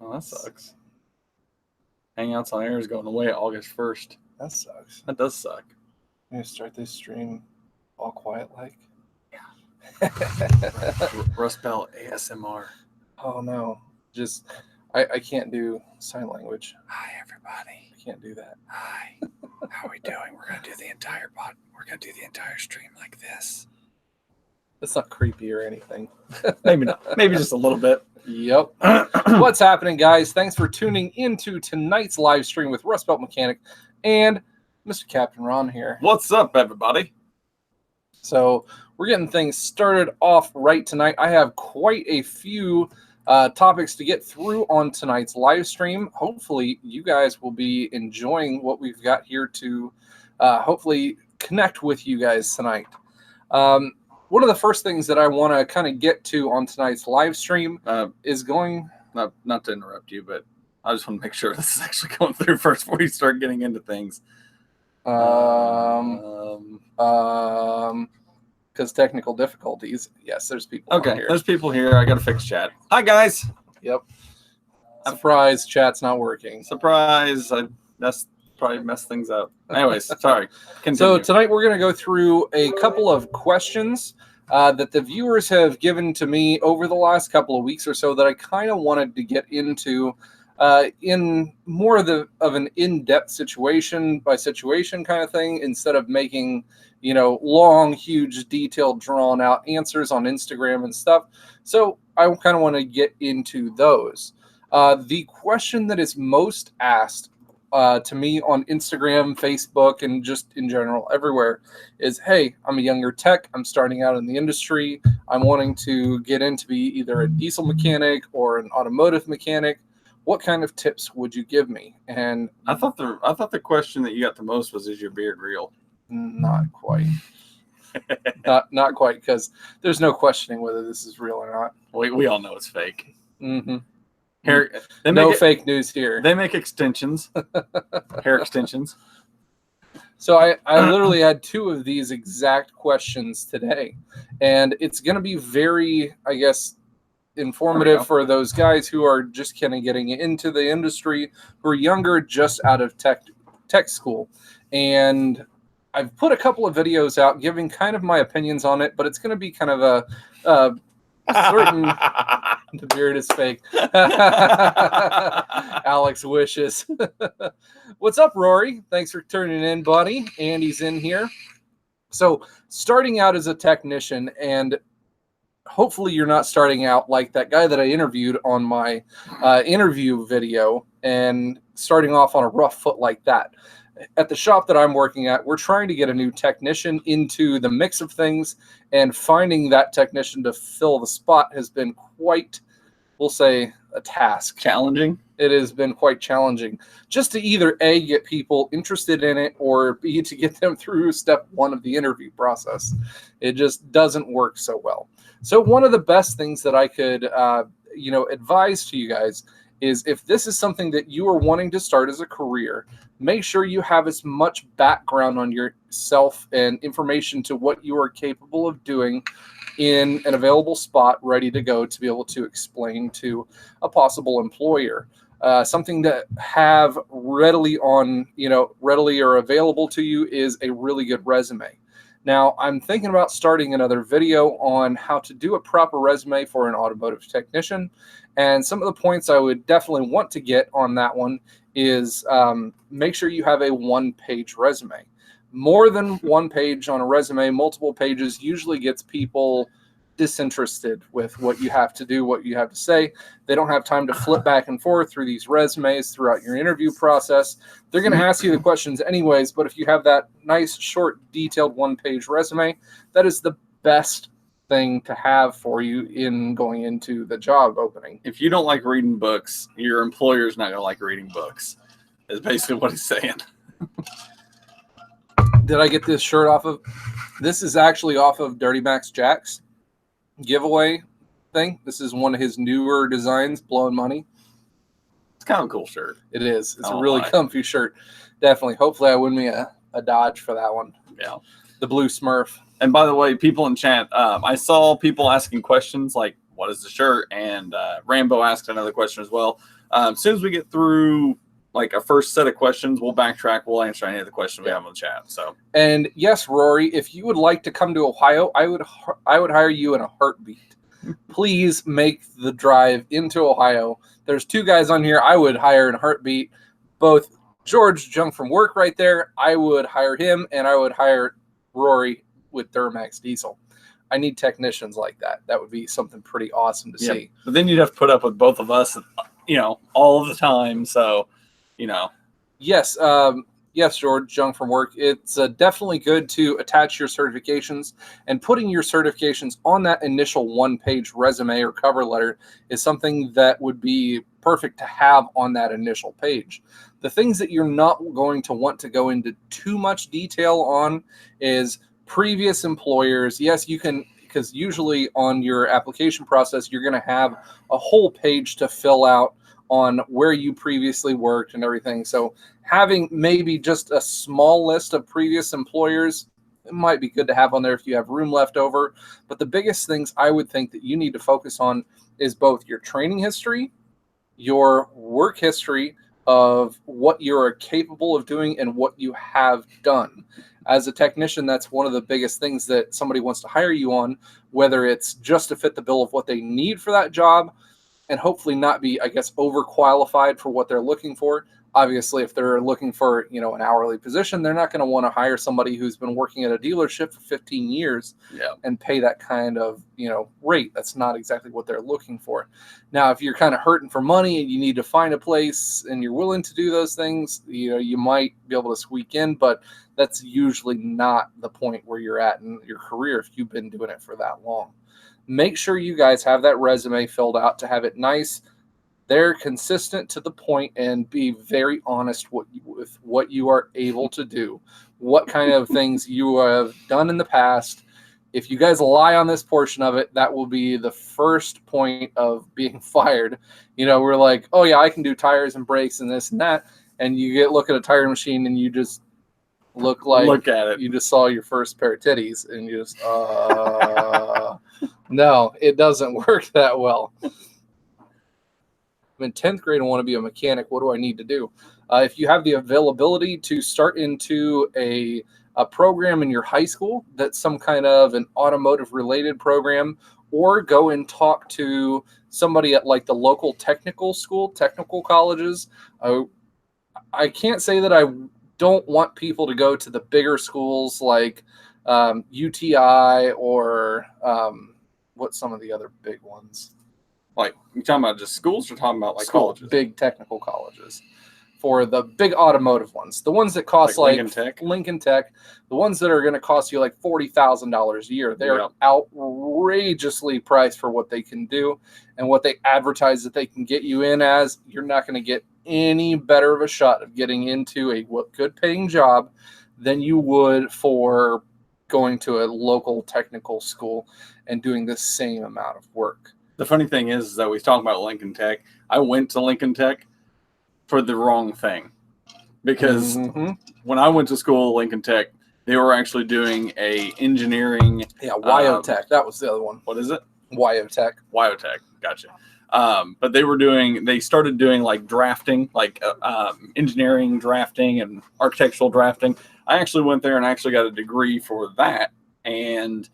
Oh, that sucks. Hangouts on Air is going away August 1st. That sucks. That does suck. I'm going to start this stream all quiet like. Rust Belt ASMR. Oh, no. Just, I can't do sign language. Hi, everybody. I can't do that. Hi. How are we doing? We're going to do the entire stream like this. It's not creepy or anything. Maybe not. Maybe just a little bit. Yep. What's happening, guys? Thanks for tuning into tonight's live stream with Rust Belt Mechanic and Mr. Captain Ron here. What's up, everybody? So we're getting things started off right tonight. I have quite a few topics to get through on tonight's live stream. Hopefully, you guys will be enjoying what we've got here to hopefully connect with you guys tonight. One of the first things that I want to kind of get to on tonight's live stream is going... Not to interrupt you, but I just want to make sure this is actually going through first before you start getting into things. Because technical difficulties. Yes, there's people Okay, here. there's people here. I got to fix chat. Hi, guys. Yep. Surprise, chat's not working. Surprise. That's probably messed things up. Anyways, sorry. Continue. So tonight we're going to go through a couple of questions that the viewers have given to me over the last couple of weeks or so that I kind of wanted to get into in more of an in-depth situation by situation kind of thing, instead of making, long, huge, detailed, drawn out answers on Instagram and stuff. So I kind of want to get into those. The question that is most asked to me on Instagram, Facebook, and just in general everywhere is, hey, I'm a younger tech. I'm starting out in the industry. I'm wanting to get in to be either a diesel mechanic or an automotive mechanic. What kind of tips would you give me? And I thought the question that you got the most was, is your beard real? Not quite. not quite, because there's no questioning whether this is real or not. We all know it's fake. Mm-hmm. Hair, fake news here. They make extensions, hair extensions. So I literally had two of these exact questions today, and it's going to be very, I guess, informative for those guys who are just kind of getting into the industry, who are younger, just out of tech school. And I've put a couple of videos out giving kind of my opinions on it, but it's going to be kind of a certain... The beard is fake. Alex wishes. What's up, Rory? Thanks for turning in, buddy. Andy's in here. So starting out as a technician, and hopefully you're not starting out like that guy that I interviewed on my interview video and starting off on a rough foot like that. At the shop that I'm working at, we're trying to get a new technician into the mix of things, and finding that technician to fill the spot has been quite, we'll say, a task. Challenging? It has been quite challenging. Just to either A, get people interested in it, or B, to get them through step one of the interview process. It just doesn't work so well. So one of the best things that I could, advise to you guys is, if this is something that you are wanting to start as a career, make sure you have as much background on yourself and information to what you are capable of doing in an available spot, ready to go, to be able to explain to a possible employer. Something to have readily or available to you is a really good resume. Now, I'm thinking about starting another video on how to do a proper resume for an automotive technician. And some of the points I would definitely want to get on that one is make sure you have a one-page resume. More than one page on a resume, multiple pages, usually gets people disinterested with what you have to do, what you have to say. They don't have time to flip back and forth through these resumes throughout your interview process. They're going to ask you the questions anyways, but if you have that nice, short, detailed one-page resume, that is the best thing to have for you in going into the job opening. If you don't like reading books, your employer's not going to like reading books, is basically what he's saying. Did I get this shirt off of? This is actually off of Dirty Max Jack's giveaway thing. This is one of his newer designs, blowing money. It's kind of a cool shirt. It is. It's a really comfy shirt. Definitely. Hopefully I win me a Dodge for that one. Yeah. The blue Smurf. And by the way, people in chat, I saw people asking questions like, what is the shirt? And Rambo asked another question as well. As soon as we get through like a first set of questions, we'll backtrack. We'll answer any of the questions we have on the chat. So, and yes, Rory, if you would like to come to Ohio, I would hire you in a heartbeat. Please make the drive into Ohio. There's 2 guys on here I would hire in a heartbeat. Both George Junk from work right there. I would hire him, and I would hire Rory with Duramax Diesel. I need technicians like that. That would be something pretty awesome to see. But then you'd have to put up with both of us, all of the time. So, Yes, yes, George Jung from work. It's definitely good to attach your certifications, and putting your certifications on that initial 1-page resume or cover letter is something that would be perfect to have on that initial page. The things that you're not going to want to go into too much detail on is previous employers. Yes, you can, because usually on your application process, you're going to have a whole page to fill out on where you previously worked and everything. So having maybe just a small list of previous employers, it might be good to have on there if you have room left over. But the biggest things I would think that you need to focus on is both your training history, your work history of what you're capable of doing and what you have done. As a technician, that's one of the biggest things that somebody wants to hire you on, whether it's just to fit the bill of what they need for that job, and hopefully not be, I guess, overqualified for what they're looking for. Obviously, if they're looking for, an hourly position, they're not going to want to hire somebody who's been working at a dealership for 15 years and pay that kind of, rate. That's not exactly what they're looking for. Now, if you're kind of hurting for money and you need to find a place and you're willing to do those things, you might be able to squeak in, but that's usually not the point where you're at in your career if you've been doing it for that long. Make sure you guys have that resume filled out to have it nice. They're consistent to the point, and be very honest with what you are able to do, what kind of things you have done in the past. If you guys lie on this portion of it, that will be the first point of being fired. We're like, oh yeah, I can do tires and brakes and this and that. And you look at a tire machine and you just look at it. You just saw your first pair of titties and you just, no, it doesn't work that well. I'm in 10th grade and want to be a mechanic. What do I need to do? If you have the availability to start into a program in your high school that's some kind of an automotive related program, or go and talk to somebody at like the local technical colleges. I can't say that I don't want people to go to the bigger schools like UTI or what's some of the other big ones? Like, you talking about just schools or talking about like colleges? Big technical colleges. For the big automotive ones, the ones that cost like Lincoln Tech, the ones that are going to cost you like $40,000 a year, they're outrageously priced for what they can do and what they advertise that they can get you in as. You're not going to get any better of a shot of getting into a good paying job than you would for going to a local technical school and doing the same amount of work. The funny thing is that we talk about Lincoln Tech. I went to Lincoln Tech for the wrong thing, because when I went to school at Lincoln Tech, they were actually doing a engineering. Yeah, Wyotech. That was the other one. What is it? Wyotech. Gotcha. But they started doing like drafting, like engineering drafting and architectural drafting. I actually went there and actually got a degree for that, and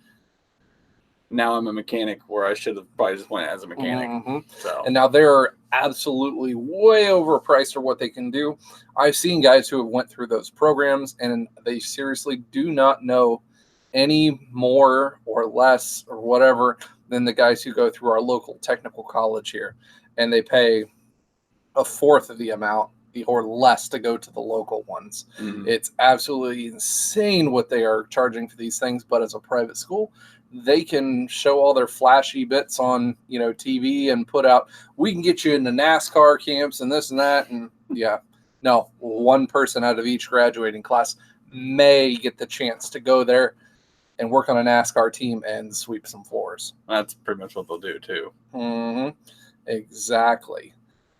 now I'm a mechanic where I should have probably just went as a mechanic. So. And now they're absolutely way overpriced for what they can do. I've seen guys who have went through those programs and they seriously do not know any more or less or whatever than the guys who go through our local technical college here. And they pay a fourth of the amount or less to go to the local ones. It's absolutely insane what they are charging for these things. But as a private school, they can show all their flashy bits on, TV and put out, we can get you into NASCAR camps and this and that. And one person out of each graduating class may get the chance to go there and work on a NASCAR team and sweep some floors. That's pretty much what they'll do too. Exactly.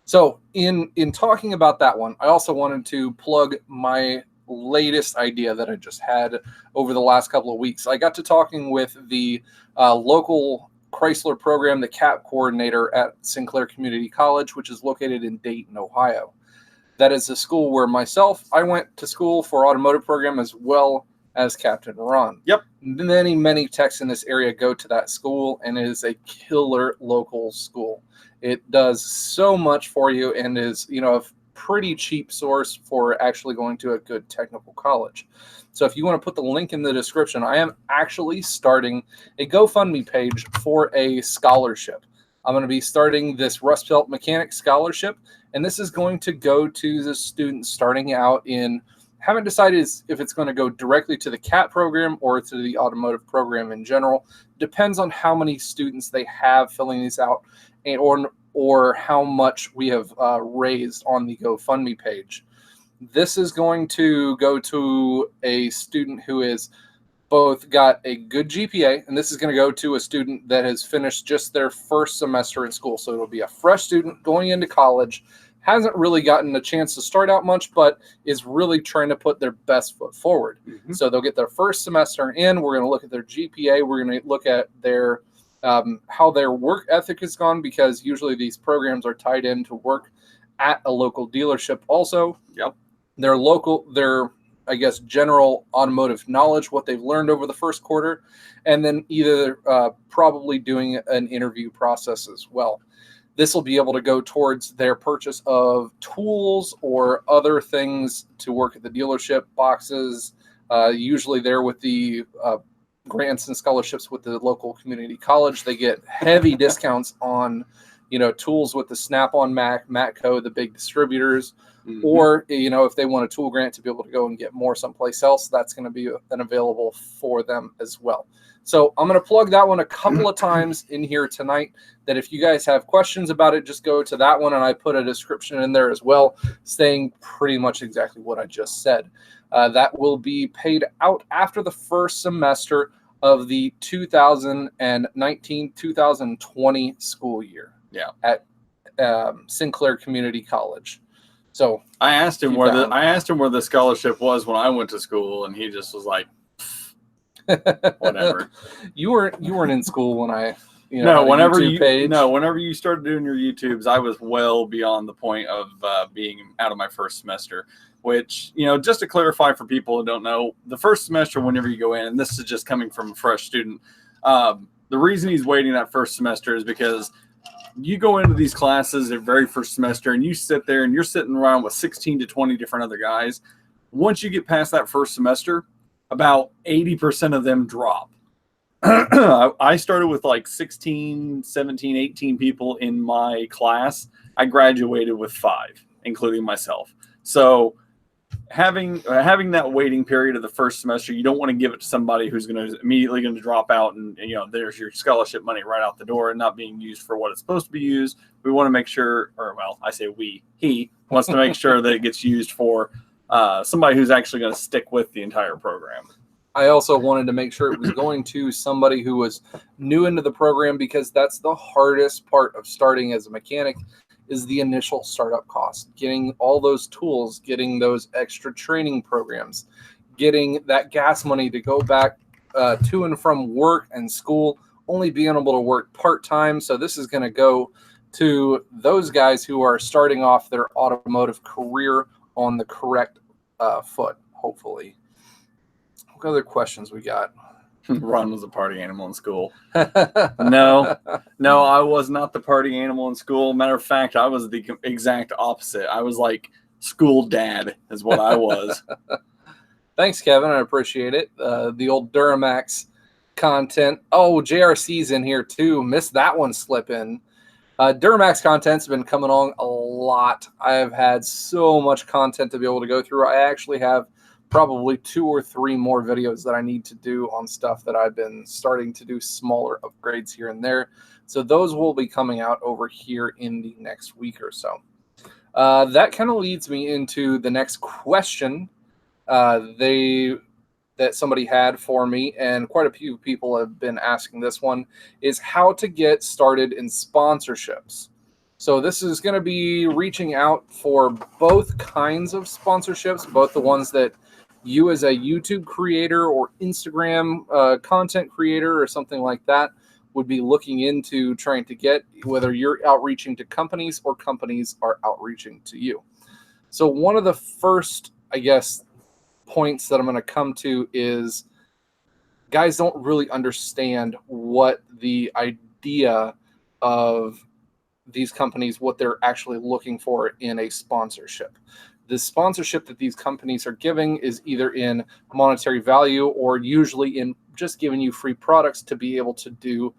So in talking about that one, I also wanted to plug my latest idea that I just had over the last couple of weeks. I got to talking with the local Chrysler program, the CAP coordinator at Sinclair Community College, which is located in Dayton, Ohio. That is a school where I went to school for automotive program as well as Captain Ron. Yep. Many techs in this area go to that school, and it is a killer local school. It does so much for you and is, a pretty cheap source for actually going to a good technical college. So if you want to put the link in the description, I am actually starting a GoFundMe page for a scholarship. I'm going to be starting this Rust Belt Mechanic Scholarship, and this is going to go to the students starting out in, haven't decided if it's going to go directly to the CAT program or to the automotive program in general. Depends on how many students they have filling these out, or how much we have raised on the GoFundMe page. This is going to go to a student who is both got a good GPA, and this is going to go to a student that has finished just their first semester in school. So it'll be a fresh student going into college, hasn't really gotten a chance to start out much, but is really trying to put their best foot forward. Mm-hmm. So they'll get their first semester in. We're going to look at their GPA. We're going to look at their how their work ethic has gone, because usually these programs are tied into work at a local dealership also. Yep. Their I guess, general automotive knowledge, what they've learned over the first quarter, and then either probably doing an interview process as well. This will be able to go towards their purchase of tools or other things to work at the dealership, boxes. Usually there with the grants and scholarships with the local community college, they get heavy discounts on, tools with the Snap-on Mac, Matco, the big distributors. Mm-hmm. Or, if they want a tool grant to be able to go and get more someplace else, that's going to be available for them as well. So I'm going to plug that one a couple of times in here tonight, that if you guys have questions about it, just go to that one. And I put a description in there as well, saying pretty much exactly what I just said. That will be paid out after the first semester of the 2019-2020 school year. Yeah. At Sinclair Community College. So I asked him where the scholarship was when I went to school, and he just was like, whatever. You weren't in school when I whenever you started doing your YouTubes, I was well beyond the point of being out of my first semester. Which, just to clarify for people who don't know, the first semester, whenever you go in, and this is just coming from a fresh student, the reason he's waiting that first semester is because you go into these classes their very first semester, and you sit there and you're sitting around with 16 to 20 different other guys. Once you get past that first semester, about 80% of them drop. I started with like 16, 17, 18 people in my class. I graduated with 5, including myself. So having that waiting period of the first semester, you don't want to give it to somebody who's immediately going to drop out, and there's your scholarship money right out the door and not being used for what it's supposed to be used. We want to make sure, he wants to make sure that it gets used for somebody who's actually going to stick with the entire program. I also wanted to make sure it was going to somebody who was new into the program, because that's the hardest part of starting as a mechanic, is the initial startup cost, getting all those tools, getting those extra training programs, getting that gas money to go back to and from work and school, only being able to work part-time. So this is going to go to those guys who are starting off their automotive career on the correct foot, hopefully. What other questions we got? Ron was a party animal in school. No, I was not the party animal in school. Matter of fact, I was the exact opposite. I was like school dad is what I was. Thanks, Kevin. I appreciate it. The old Duramax content. Oh, JRC's in here too. Missed that one slip in. Duramax content's been coming along a lot. I have had so much content to be able to go through. I actually have probably 2 or 3 more videos that I need to do on stuff that I've been starting to do smaller upgrades here and there. So those will be coming out over here in the next week or so. That kind of leads me into the next question that somebody had for me, and quite a few people have been asking this one, is how to get started in sponsorships. So this is going to be reaching out for both kinds of sponsorships, both the ones that you as a YouTube creator or Instagram content creator or something like that would be looking into trying to get, whether you're outreaching to companies or companies are outreaching to you. So one of the first, I guess, points that I'm going to come to is guys don't really understand what the idea of these companies, what they're actually looking for in a sponsorship. The sponsorship that these companies are giving is either in monetary value or usually in just giving you free products to be able to do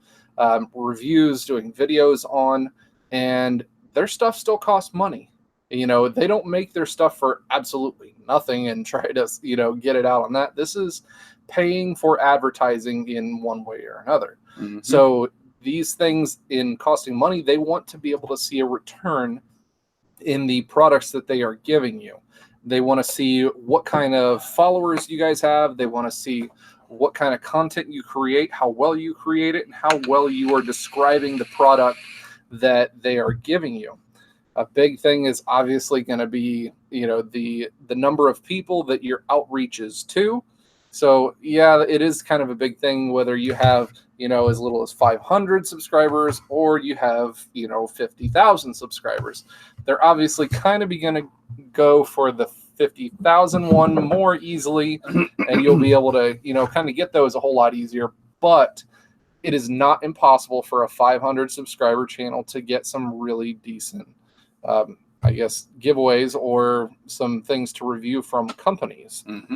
reviews, doing videos on, and their stuff still costs money. You know, they don't make their stuff for absolutely nothing and try to, you know, get it out on that. This is paying for advertising in one way or another. Mm-hmm. So these things in costing money, they want to be able to see a return in the products that they are giving you. They want to see what kind of followers you guys have. They want to see what kind of content you create, how well you create it, and how well you are describing the product that they are giving you. A big thing is obviously going to be, you know, the number of people that your outreach is to. So yeah, it is kind of a big thing whether you have, you know, as little as 500 subscribers or you have, you know, 50,000 subscribers. They're obviously kind of going to go for the 50,000 one more easily, and you'll be able to, you know, kind of get those a whole lot easier. But it is not impossible for a 500 subscriber channel to get some really decent I guess, giveaways or some things to review from companies. Mm-hmm.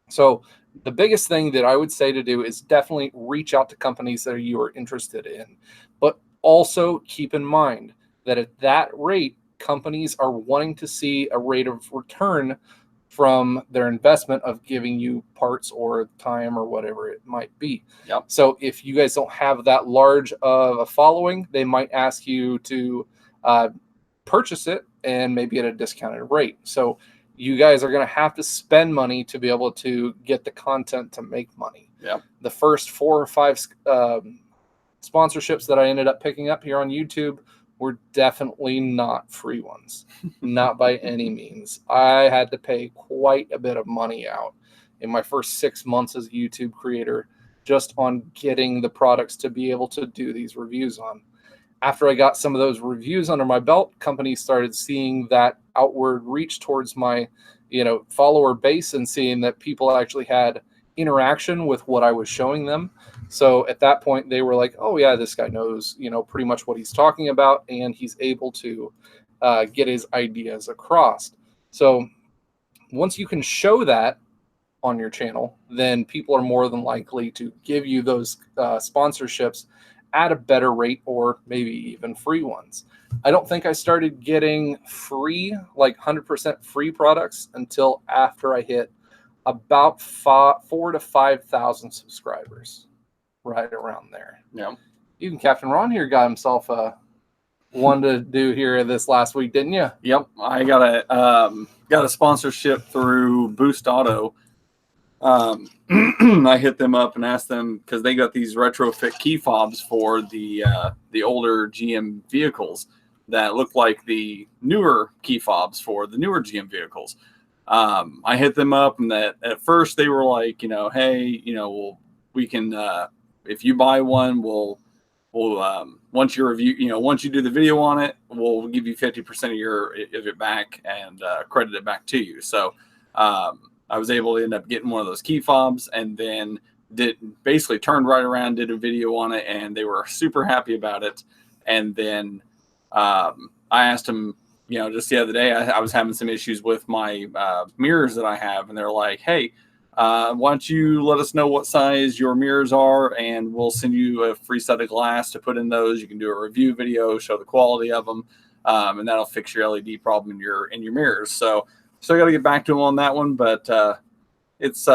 So the biggest thing that I would say to do is definitely reach out to companies that you are interested in. But also keep in mind that at that rate, companies are wanting to see a rate of return from their investment of giving you parts or time or whatever it might be. Yep. So if you guys don't have that large of a following, they might ask you to purchase it and maybe at a discounted rate. So you guys are going to have to spend money to be able to get the content to make money. Yeah. The first 4 or 5 sponsorships that I ended up picking up here on YouTube were definitely not free ones, not by any means. I had to pay quite a bit of money out in my first 6 months as a YouTube creator just on getting the products to be able to do these reviews on. After I got some of those reviews under my belt, companies started seeing that outward reach towards my, you know, follower base and seeing that people actually had interaction with what I was showing them. So at that point, they were like, oh yeah, this guy knows, you know, pretty much what he's talking about, and he's able to get his ideas across. So once you can show that on your channel, then people are more than likely to give you those sponsorships at a better rate or maybe even free ones. I don't think I started getting free, like 100% free products until after I hit about 4,000 to 5,000 subscribers, right around there. Yeah. Even Captain Ron here got himself one to do here this last week, didn't you? Yep. I got a sponsorship through Boost Auto. I hit them up and asked them because they got these retrofit key fobs for the older GM vehicles that look like the newer key fobs for the newer GM vehicles. I hit them up, and that at first they were like, you know, hey, you know, we can if you buy one, we'll once you review, you know, once you do the video on it, we'll give you 50% of it back and credit it back to you. So I was able to end up getting one of those key fobs, and then basically turned right around, did a video on it, and they were super happy about it. And then I asked them, you know, just the other day, I was having some issues with my mirrors that I have, and they're like, hey, why don't you let us know what size your mirrors are, and we'll send you a free set of glass to put in those. You can do a review video, show the quality of them, and that'll fix your LED problem in your mirrors. So still got to get back to them on that one, but it's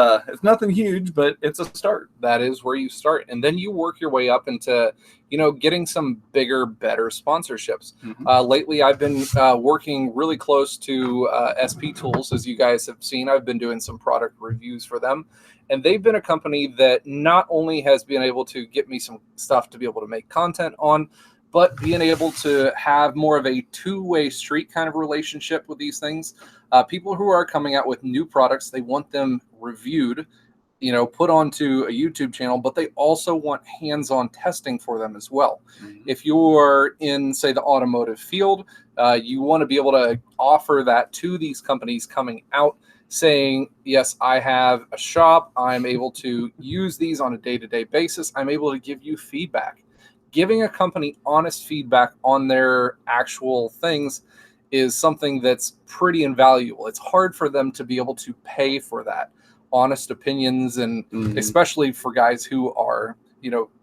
nothing huge, but it's a start. That is where you start, and then you work your way up into, you know, getting some bigger, better sponsorships. Mm-hmm. Lately, I've been working really close to SP Tools, as you guys have seen. I've been doing some product reviews for them, and they've been a company that not only has been able to get me some stuff to be able to make content on, but being able to have more of a two-way street kind of relationship with these things. People who are coming out with new products, they want them reviewed put onto a YouTube channel, but they also want hands-on testing for them as well. Mhm. If you're in, say, the automotive field, you want to be able to offer that to these companies coming out, saying, yes, I have a shop. I'm able to use these on a day-to-day basis. I'm able to give you feedback. Giving a company honest feedback on their actual things is something that's pretty invaluable. It's hard for them to be able to pay for that honest opinions, and especially for guys who are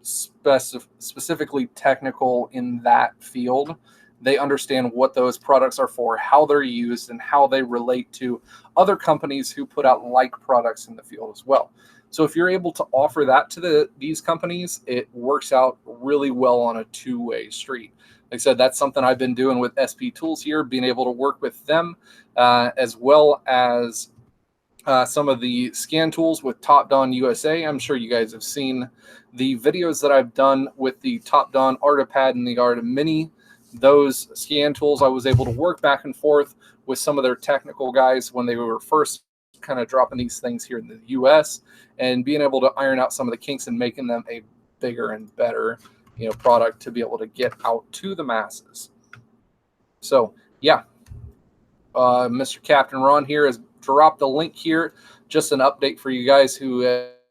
specifically technical in that field. They understand what those products are for, how they're used, and how they relate to other companies who put out like products in the field as well. So if you're able to offer that to these companies, it works out really well on a two-way street. Like I said, that's something I've been doing with SP Tools here, being able to work with them, as well as some of the scan tools with Top Don USA. I'm sure you guys have seen the videos that I've done with the Top Don Artipad and the Arta Mini. Those scan tools, I was able to work back and forth with some of their technical guys when they were first kind of dropping these things here in the US, and being able to iron out some of the kinks and making them a bigger and better product to be able to get out to the masses. So yeah, Mr. Captain Ron here has dropped a link here, just an update for you guys who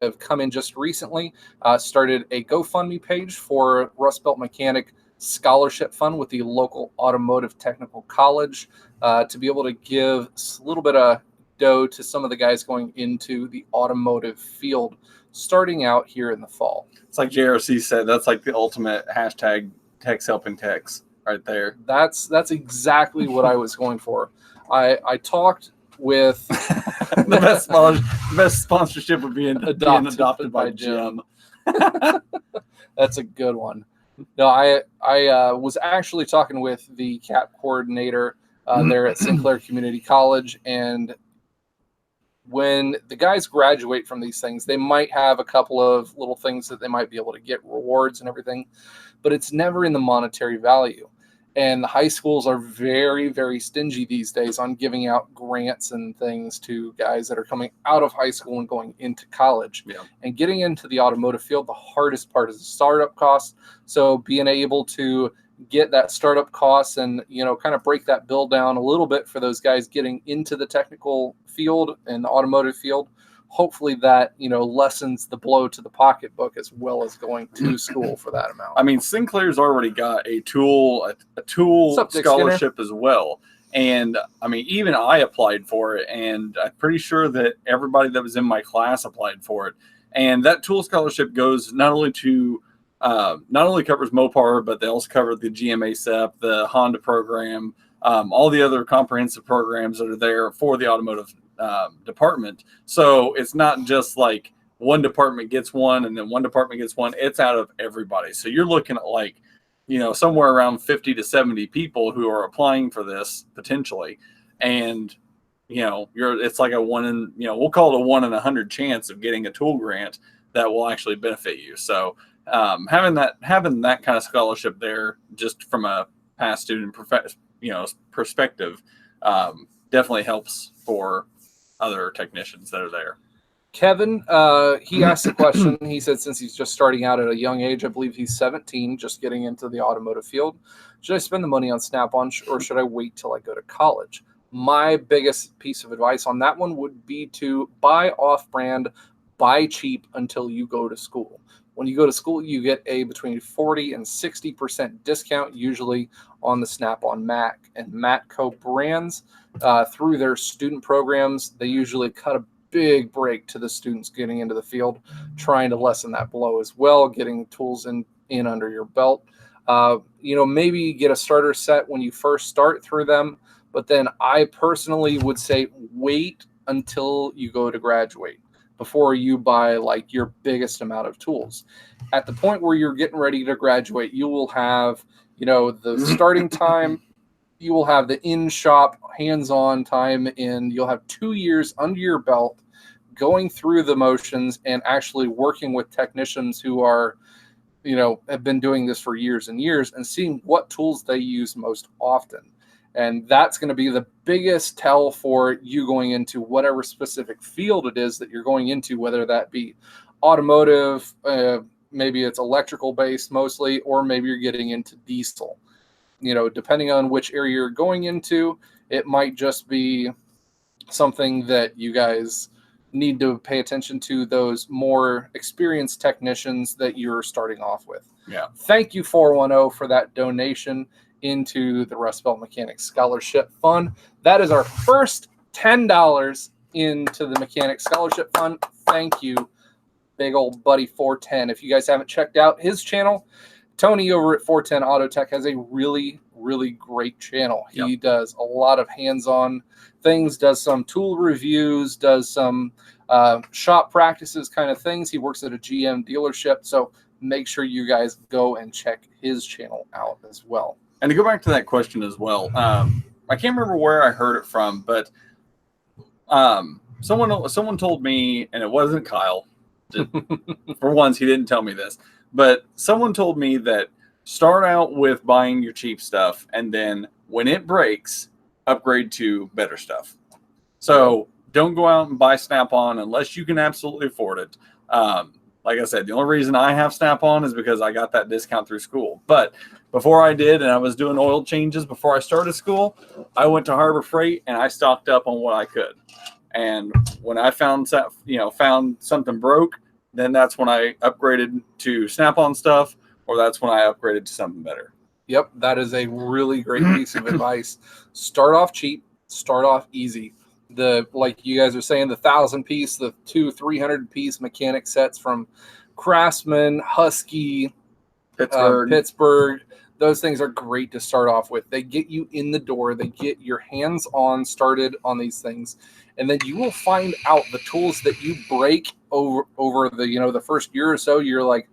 have come in just recently. Started a GoFundMe page for Rust Belt Mechanic Scholarship Fund with the local automotive technical college, to be able to give a little bit of dough to some of the guys going into the automotive field starting out here in the fall. It's like JRC said, that's like the ultimate hashtag techs helping techs right there. That's exactly what I was going for. I talked with the best sponsorship would be being adopted by Jim. That's a good one. No, I was actually talking with the CAP coordinator there at Sinclair Community College, and when the guys graduate from these things, they might have a couple of little things that they might be able to get rewards and everything, but it's never in the monetary value. And the high schools are very, very stingy these days on giving out grants and things to guys that are coming out of high school and going into college. Yeah. And getting into the automotive field, the hardest part is the startup cost. So being able to get that startup costs and, kind of break that bill down a little bit for those guys getting into the technical field and the automotive field, hopefully that, lessens the blow to the pocketbook as well as going to school for that amount. I mean, Sinclair's already got a tool scholarship as well. And I mean, even I applied for it, and I'm pretty sure that everybody that was in my class applied for it. And that tool scholarship goes not only covers Mopar, but they also cover the GMA SEP, the Honda program, all the other comprehensive programs that are there for the automotive department. So it's not just like one department gets one and then one department gets one. It's out of everybody. So you're looking at somewhere around 50 to 70 people who are applying for this potentially. And, it's like we'll call it a 1 in 100 chance of getting a tool grant that will actually benefit you. So having that kind of scholarship there, just from a past student perspective, definitely helps for other technicians that are there. Kevin, he asked a question. He said, since he's just starting out at a young age, I believe he's 17, just getting into the automotive field, should I spend the money on Snap-on or should I wait till I go to college? My biggest piece of advice on that one would be to buy off-brand, buy cheap until you go to school. When you go to school, you get a between 40 and 60% discount, usually on the Snap-on Mac and Matco brands. Through their student programs, they usually cut a big break to the students getting into the field, trying to lessen that blow as well, getting tools in under your belt. Maybe get a starter set when you first start through them, but then I personally would say wait until you go to graduate before you buy like your biggest amount of tools. At the point where you're getting ready to graduate, you will have, the starting time, you will have the in-shop hands-on time, and you'll have 2 years under your belt going through the motions and actually working with technicians who are, have been doing this for years and years and seeing what tools they use most often. And that's going to be the biggest tell for you going into whatever specific field it is that you're going into, whether that be automotive, maybe it's electrical based mostly, or maybe you're getting into diesel. Depending on which area you're going into, it might just be something that you guys need to pay attention to, those more experienced technicians that you're starting off with. Yeah. Thank you, 410, for that donation into the Rust Belt Mechanics Scholarship Fund. That is our first $10 into the Mechanics Scholarship Fund. Thank you, big old buddy 410. If you guys haven't checked out his channel, Tony over at 410 Auto Tech has a really, really great channel. He does a lot of hands-on things, does some tool reviews, does some shop practices kind of things. He works at a GM dealership, so make sure you guys go and check his channel out as well. And to go back to that question as well, I can't remember where I heard it from, but someone told me, and it wasn't Kyle. For once, he didn't tell me this, but someone told me that start out with buying your cheap stuff, and then when it breaks, upgrade to better stuff. So don't go out and buy Snap-on unless you can absolutely afford it. Like I said, the only reason I have Snap-on is because I got that discount through school. But before I did, and I was doing oil changes before I started school, I went to Harbor Freight and I stocked up on what I could. And when I found something broke, then that's when I upgraded to Snap-on stuff, or that's when I upgraded to something better. Yep, that is a really great piece of advice. Start off cheap, start off easy. Like you guys are saying, the 1,000-piece, the 200-300-piece mechanic sets from Craftsman, Husky, Pittsburgh. Those things are great to start off with. They get you in the door. They get your hands-on started on these things. And then you will find out the tools that you break over the first year or so. You're like,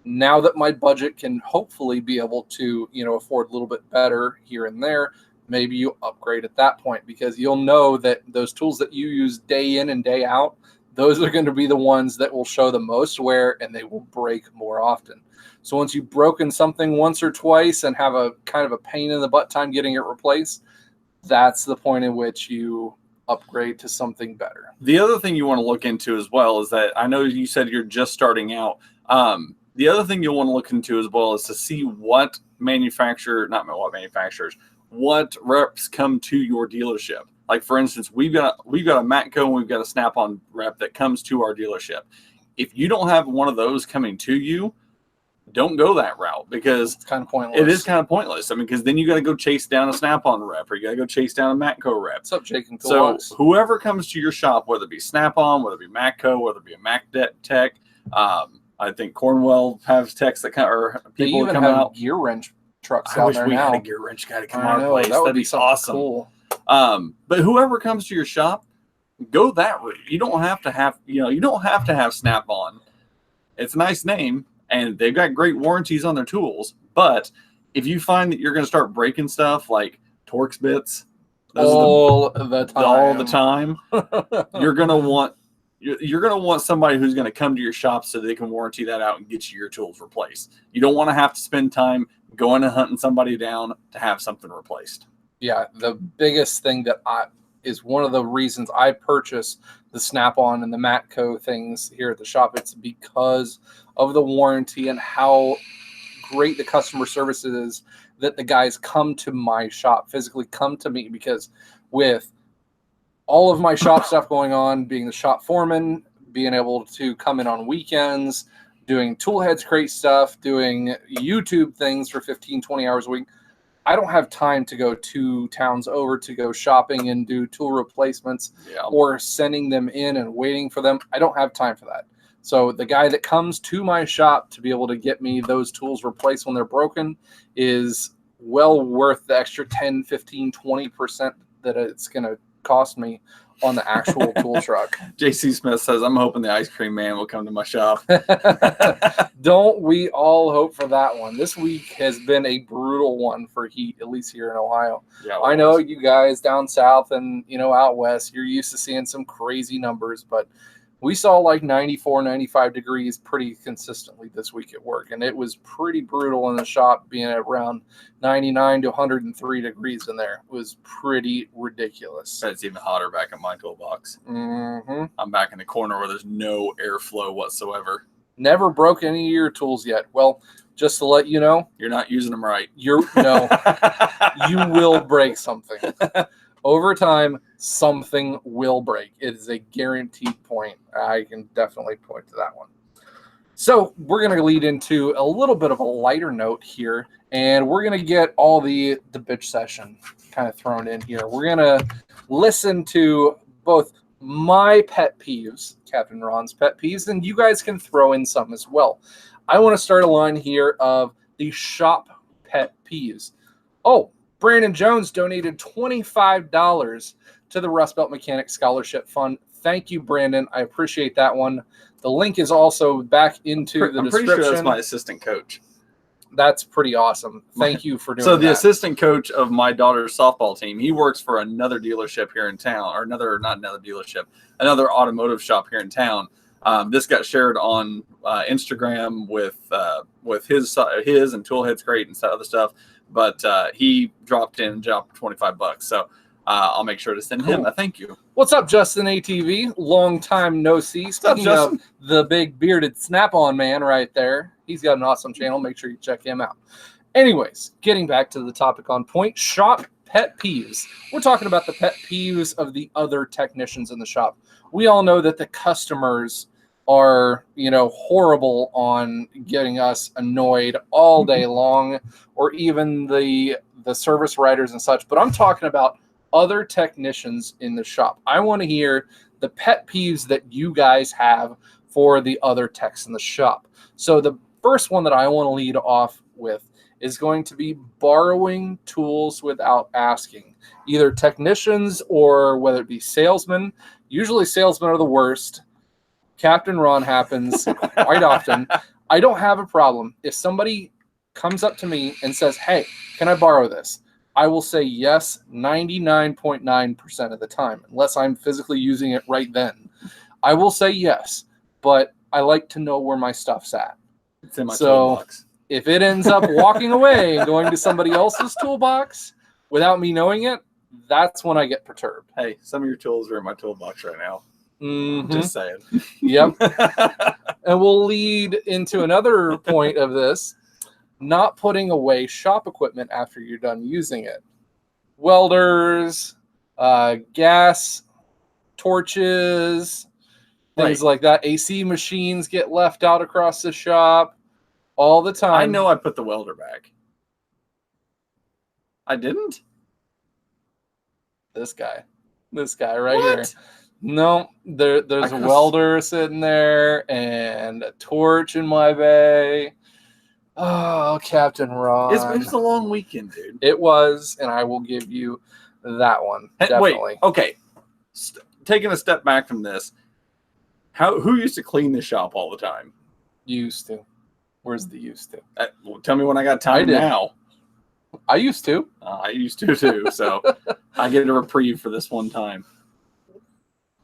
now that my budget can hopefully be able to, afford a little bit better here and there, maybe you upgrade at that point, because you'll know that those tools that you use day in and day out, those are going to be the ones that will show the most wear and they will break more often. So once you've broken something once or twice and have a kind of a pain in the butt time getting it replaced, that's the point in which you upgrade to something better. The other thing you want to look into as well is that I know you said you're just starting out. The other thing you'll want to look into as well is to see what reps come to your dealership. Like, for instance, we've got a Matco and we've got a Snap-on rep that comes to our dealership. If you don't have one of those coming to you, don't go that route, because it's kind of pointless. It is kind of pointless. I mean, because then you got to go chase down a Snap-on rep, or you got to go chase down a Matco rep. What's up, Jake and So whoever comes to your shop, whether it be Snap-on, whether it be Matco, whether it be a Mac Tech, I think Cornwell has techs that people even come have out. Gear wrench trucks I out wish there we now. had a gear wrench guy to come our place. That would be awesome. Cool. But whoever comes to your shop, go that route. You don't have to have Snap-on. It's a nice name, and they've got great warranties on their tools. But if you find that you're going to start breaking stuff like Torx bits all the time, you're going to want somebody who's going to come to your shop so they can warranty that out and get you your tools replaced. You don't want to have to spend time going and hunting somebody down to have something replaced. Yeah, the biggest thing that is one of the reasons I purchased the Snap-on and the Matco things here at the shop. It's because of the warranty and how great the customer service is that the guys come to my shop, physically come to me, because with all of my shop stuff going on, being the shop foreman, being able to come in on weekends, doing Toolheads crate stuff, doing YouTube things for 15, 20 hours a week, I don't have time to go 2 towns over to go shopping and do tool replacements or sending them in and waiting for them. I don't have time for that. So the guy that comes to my shop to be able to get me those tools replaced when they're broken is well worth the extra 10, 15, 20% that it's going to cost me on the actual tool truck. JC Smith says, I'm hoping the ice cream man will come to my shop. Don't we all hope for that one? This week has been a brutal one for heat, at least here in Ohio. Yeah, I know you guys down south and out west, you're used to seeing some crazy numbers, but We saw like 94, 95 degrees pretty consistently this week at work, and it was pretty brutal in the shop being at around 99 to 103 degrees in there. It was pretty ridiculous. It's even hotter back at my toolbox. Mm-hmm. I'm back in the corner where there's no airflow whatsoever. Never broke any of your tools yet. Well, just to let you know, you're not using them right. You will break something. Over time, something will break. It is a guaranteed point. I can definitely point to that one. So we're going to lead into a little bit of a lighter note here, and we're going to get all the bitch session kind of thrown in here. We're going to listen to both my pet peeves, Captain Ron's pet peeves, and you guys can throw in some as well. I want to start a line here of the shop pet peeves. Oh, Brandon Jones donated $25 to the Rust Belt Mechanics Scholarship Fund. Thank you, Brandon. I appreciate that one. The link is also back into the description. I'm pretty sure that's my assistant coach. That's pretty awesome. Thank you for doing that. So the assistant coach of my daughter's softball team, he works for another dealership here in town, or another automotive shop here in town. This got shared on Instagram with his and Toolhead's Crate and other stuff. But he dropped $25. So I'll make sure to send him a thank you. What's up, Justin ATV? Long time no see. Speaking of the big bearded Snap-on man right there, he's got an awesome channel. Make sure you check him out. Anyways, getting back to the topic on point, shop pet peeves. We're talking about the pet peeves of the other technicians in the shop. We all know that the customers are, horrible on getting us annoyed all day long, or even the service writers and such. But I'm talking about other technicians in the shop. I want to hear the pet peeves that you guys have for the other techs in the shop. So the first one that I want to lead off with is going to be borrowing tools without asking. Either technicians or whether it be salesmen. Usually salesmen are the worst. Captain Ron happens quite often. I don't have a problem. If somebody comes up to me and says, hey, can I borrow this? I will say yes 99.9% of the time, unless I'm physically using it right then. I will say yes, but I like to know where my stuff's at. It's in my toolbox. If it ends up walking away and going to somebody else's toolbox without me knowing it, that's when I get perturbed. Hey, some of your tools are in my toolbox right now. Mm-hmm. Just saying. Yep. And we'll lead into another point of this. Not putting away shop equipment after you're done using it. Welders, gas torches, things like that. AC machines get left out across the shop all the time. I know I put the welder back. I didn't? This guy right here. No, there's a welder sitting there and a torch in my bay. Oh, Captain Ron. It was a long weekend, dude. It was, and I will give you that one. Definitely. Wait, okay. Taking a step back from this, who used to clean the shop all the time? Used to. Where's the used to? Tell me when I got time now. I used to. I used to too, so I get a reprieve for this one time.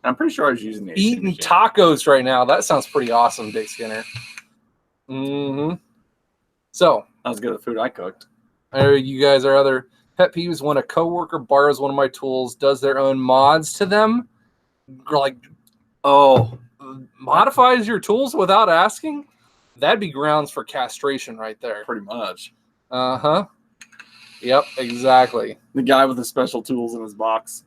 I'm pretty sure I was using the AC eating machine. Tacos right now. That sounds pretty awesome, Dick Skinner. Mm-hmm. So that was good at food I cooked. You guys are other pet peeves when a coworker borrows one of my tools, does their own mods to them, modifies your tools without asking. That'd be grounds for castration right there. Pretty much. Uh-huh. Yep, exactly. The guy with the special tools in his box.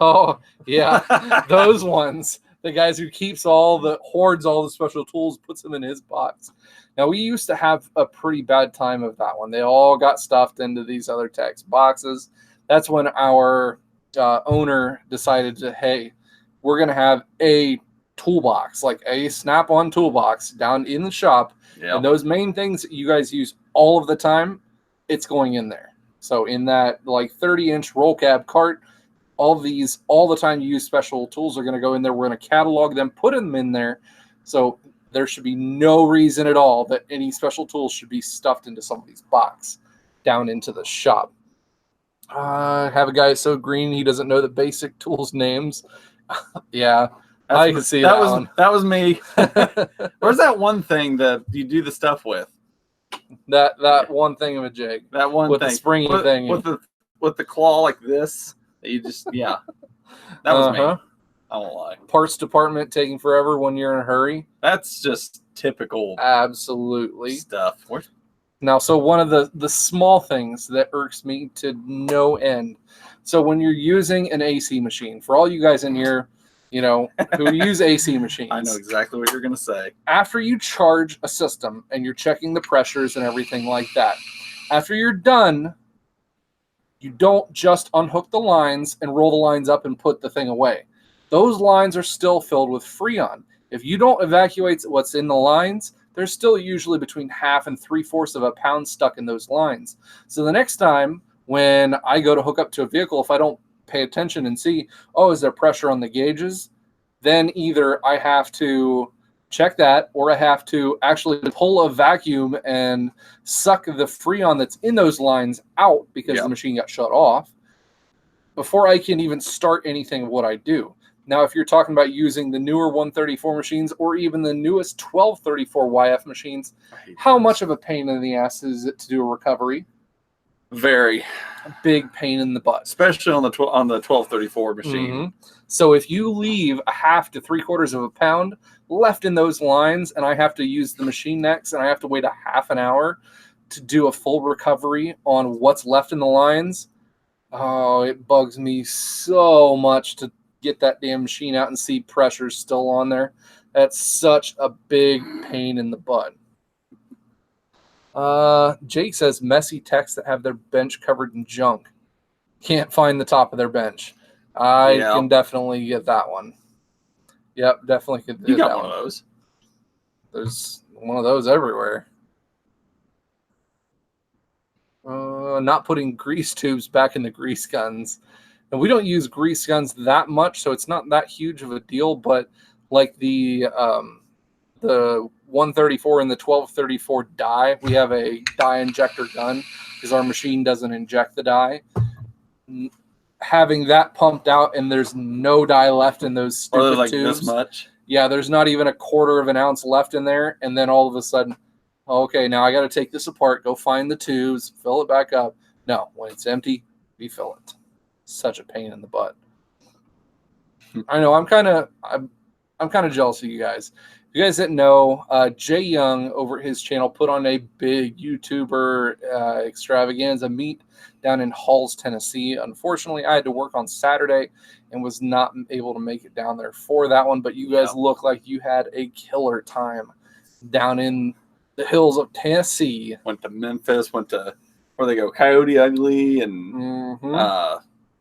Oh, yeah. Those ones. The guys who hoards all the special tools, puts them in his box. Now, we used to have a pretty bad time of that one. They all got stuffed into these other techs' boxes. That's when our owner decided to, hey, we're going to have a toolbox, like a Snap-on toolbox down in the shop. Yep. And those main things that you guys use all of the time, it's going in there. So in that 30-inch roll cab cart, all the time you use special tools are going to go in there. We're going to catalog them, put them in there. So there should be no reason at all that any special tools should be stuffed into somebody's box down into the shop. Have a guy so green he doesn't know the basic tools names. Yeah, I can see that one. That was me. Where's that one thing that you do the stuff with? That one thing of a jig. That one with thing. the springy thing. With the claw like this. You just That was me. I won't lie. Parts department taking forever when you're in a hurry. That's just typical. Absolutely. Stuff. Now, so one of the small things that irks me to no end. So when you're using an AC machine, for all you guys in here, who use AC machines. I know exactly what you're going to say. After you charge a system and you're checking the pressures and everything like that, after you're done, you don't just unhook the lines and roll the lines up and put the thing away. Those lines are still filled with Freon. If you don't evacuate what's in the lines, there's still usually between 1/2 and 3/4 of a pound stuck in those lines. So the next time when I go to hook up to a vehicle, if I don't pay attention and see, is there pressure on the gauges? Then either I have to check that, or I have to actually pull a vacuum and suck the Freon that's in those lines out because the machine got shut off before I can even start anything of what I do. Now, if you're talking about using the newer 134 machines or even the newest 1234 YF machines, how much of a pain in the ass is it to do a recovery? Very. A big pain in the butt. Especially on the 1234 machine. Mm-hmm. So if you leave 1/2 to 3/4 of a pound left in those lines and I have to use the machine next and I have to wait 1/2 an hour to do a full recovery on what's left in the lines, it bugs me so much to get that damn machine out and see pressure still on there. That's such a big pain in the butt. Jake says messy techs that have their bench covered in junk. Can't find the top of their bench. I can definitely get that one. Yep, definitely could get You got that one of those. There's one of those everywhere. Not putting grease tubes back in the grease guns. And we don't use grease guns that much, so it's not that huge of a deal. But like the 134 and the 1234 dye, we have a dye injector gun because our machine doesn't inject the dye. Having that pumped out and there's no dye left in those stupid tubes. This much? Yeah, there's not even 1/4 of an ounce left in there. And then all of a sudden, okay, now I got to take this apart, go find the tubes, fill it back up. No, when it's empty, refill it. Such a pain in the butt. I know. I'm kind of jealous of you guys. If you guys didn't know, Jay Young over at his channel put on a big YouTuber extravaganza meet down in Halls, Tennessee. Unfortunately, I had to work on Saturday and was not able to make it down there for that one. But you guys look like you had a killer time down in the hills of Tennessee. Went to Memphis. Went to where they go, Coyote Ugly, and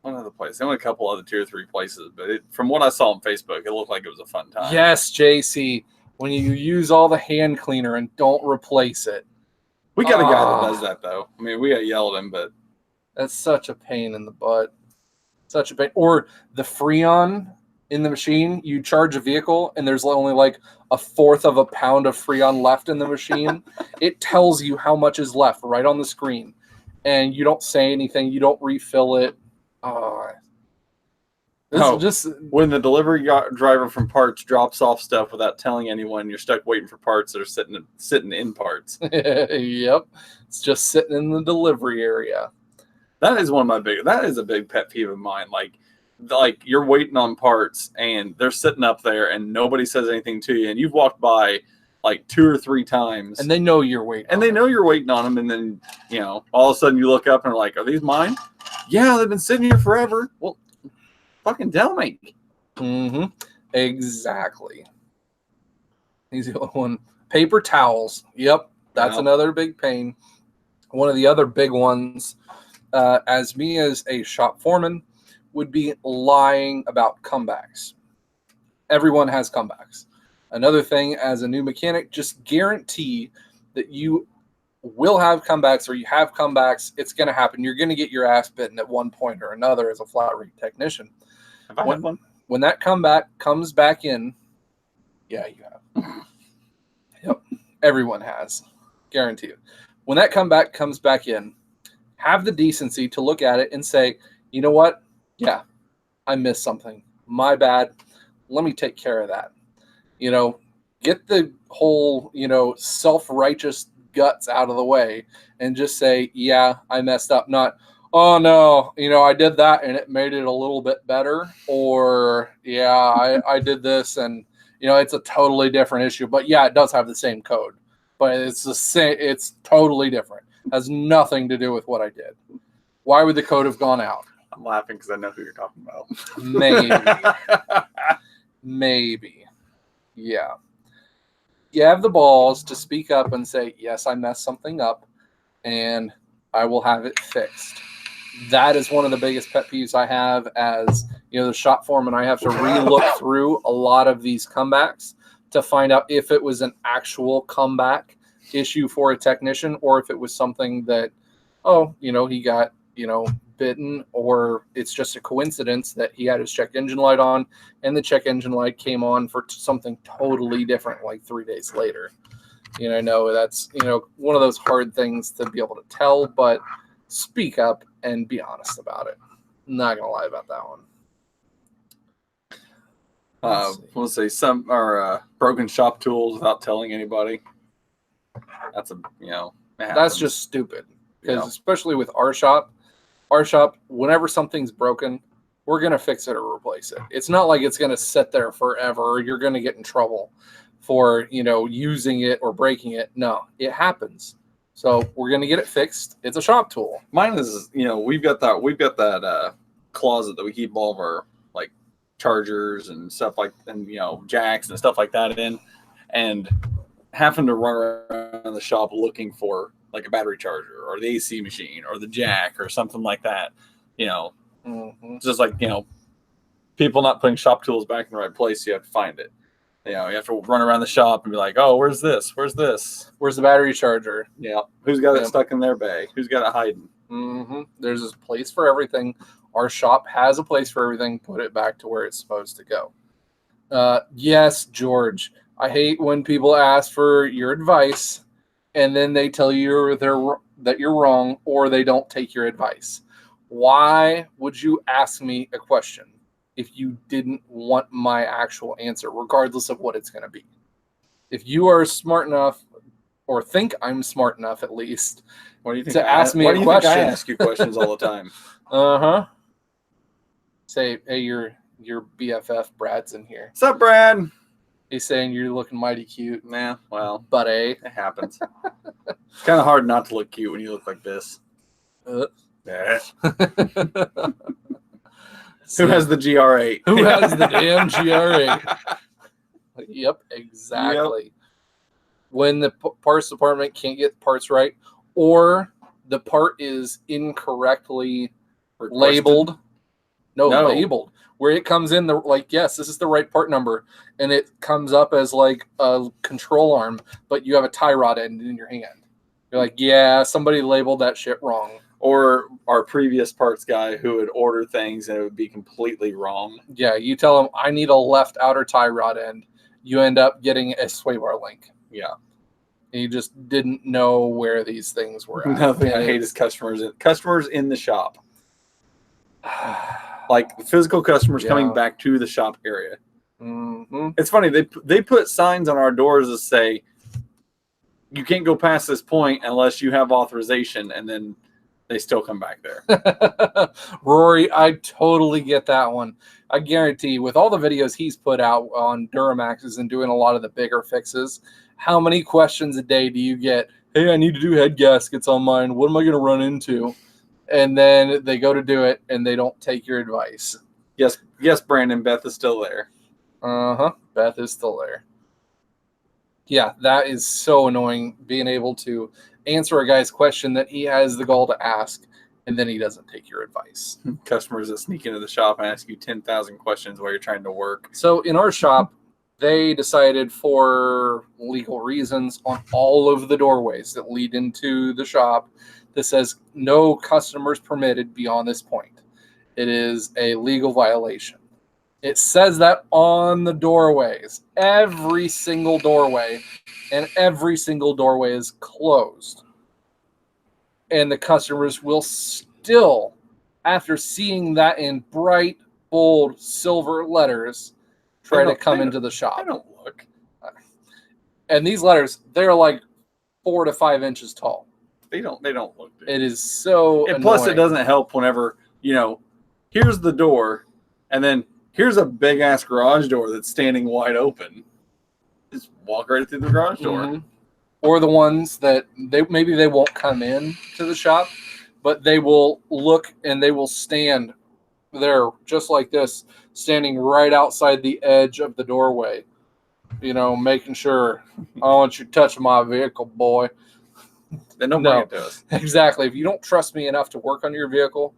one other place. They went a couple other tier 3 places, but from what I saw on Facebook, it looked like it was a fun time. Yes, JC. When you use all the hand cleaner and don't replace it. We got a guy that does that, though. I mean, we got yelled at him, but that's such a pain in the butt. Such a pain. Or the Freon in the machine. You charge a vehicle, and there's only like 1/4 of a pound of Freon left in the machine. It tells you how much is left right on the screen, and you don't say anything. You don't refill it. Just when the delivery driver from parts drops off stuff without telling anyone, you're stuck waiting for parts that are sitting in parts. Yep, it's just sitting in the delivery area. That is a big pet peeve of mine. Like you're waiting on parts and they're sitting up there and nobody says anything to you, and you've walked by like 2 or 3 times, and they know you're waiting. And they know you're waiting on them, and then all of a sudden you look up and are like, "Are these mine?" Yeah, they've been sitting here forever. Well, fucking tell me. Exactly. He's the other one. Paper towels. Yep, that's another big pain. One of the other big ones, as a shop foreman, would be lying about comebacks. Everyone has comebacks. Another thing, as a new mechanic, just guarantee that you will have comebacks, or you have comebacks. It's going to happen. You're going to get your ass bitten at one point or another as a flat rig technician. Have I had one? When that comeback comes back in, yeah, you have. Yep, everyone has. Guarantee you. When that comeback comes back in, have the decency to look at it and say, you know what? Yeah, I missed something. My bad. let me take care of that. Get the whole, self-righteous guts out of the way and just say, yeah, I messed up. Not, oh no, I did that and it made it a little bit better. Or, yeah, I did this and, it's a totally different issue. But yeah, it does have the same code. But it's the same, it's totally different. Has nothing to do with what I did. Why would the code have gone out? I'm laughing because I know who you're talking about. Maybe. Yeah. You have the balls to speak up and say, yes, I messed something up and I will have it fixed. That is one of the biggest pet peeves I have as, the shop foreman. I have to re-look through a lot of these comebacks to find out if it was an actual comeback issue for a technician or if it was something that, he got, bitten, or it's just a coincidence that he had his check engine light on and the check engine light came on for something totally different like 3 days later. I know that's, one of those hard things to be able to tell, but speak up and be honest about it. I'm not going to lie about that one. We'll say some are broken shop tools without telling anybody. That's that's just stupid. Because especially with our shop, whenever something's broken, we're going to fix it or replace it. It's not like it's going to sit there forever or you're going to get in trouble for, using it or breaking it. No, it happens. So we're going to get it fixed. It's a shop tool. Mine is, we've got that closet that we keep all of our like chargers and stuff like, and, jacks and stuff like that in, and having to run around the shop looking for like a battery charger or the AC machine or the jack or something like that, just like, people not putting shop tools back in the right place. You have to find it. You have to run around the shop and be like, oh, where's this? Where's this? Where's the battery charger? Yeah. Who's got it stuck in their bay? Who's got it hiding? There's a place for everything. Our shop has a place for everything. Put it back to where it's supposed to go. Yes, George. I hate when people ask for your advice and then they tell you that you're wrong or they don't take your advice. Why would you ask me a question if you didn't want my actual answer, regardless of what it's going to be? If you are smart enough, or think I'm smart enough at least, what do you think to ask me a question? Why do you think I ask you questions all the time? Say, hey, your BFF Brad's in here. What's up, Brad? He's saying you're looking mighty cute. Nah, well, buddy. It happens. It's kind of hard not to look cute when you look like this. Yeah. Who has the GR8? Who has the damn GR8? Yep, exactly. Yep. When the parts department can't get parts right, or the part is incorrectly labeled. No, labeled. Where it comes in yes, this is the right part number, and it comes up as like a control arm, but you have a tie rod end in your hand. You're like, yeah, somebody labeled that shit wrong. Or our previous parts guy who would order things and it would be completely wrong. Yeah, you tell him, I need a left outer tie rod end. You end up getting a sway bar link. Yeah. And you just didn't know where these things were at. Nothing I hate is customers in the shop. Like physical customers coming back to the shop area. It's funny. They put signs on our doors that say, you can't go past this point unless you have authorization, and then they still come back there. Rory, I totally get that one. I guarantee with all the videos he's put out on Duramaxes and doing a lot of the bigger fixes, how many questions a day do you get? Hey, I need to do head gaskets on mine. What am I going to run into? And then they go to do it and they don't take your advice. Yes, Brandon, Beth is still there. Beth is still there. Yeah, that is so annoying, being able to answer a guy's question that he has the gall to ask, and then he doesn't take your advice. Customers that sneak into the shop and ask you 10,000 questions while you're trying to work. So in our shop, they decided for legal reasons on all of the doorways that lead into the shop that says no customers permitted beyond this point. It is a legal violation. It says that on the doorways, every single doorway, and every single doorway is closed. And the customers will still, after seeing that in bright, bold, silver letters, try to come into the shop. They don't look. And these letters, they're like 4 to 5 inches tall. They don't look. Dude. It is so And annoying. plus, it doesn't help whenever, here's the door, and then here's a big ass garage door that's standing wide open. Just walk right through the garage door. Mm-hmm. Or the ones that maybe they won't come in to the shop, but they will look and they will stand there just like this, standing right outside the edge of the doorway. Making sure I don't want you touching my vehicle, boy. Then don't bring it to us. Exactly. If you don't trust me enough to work on your vehicle,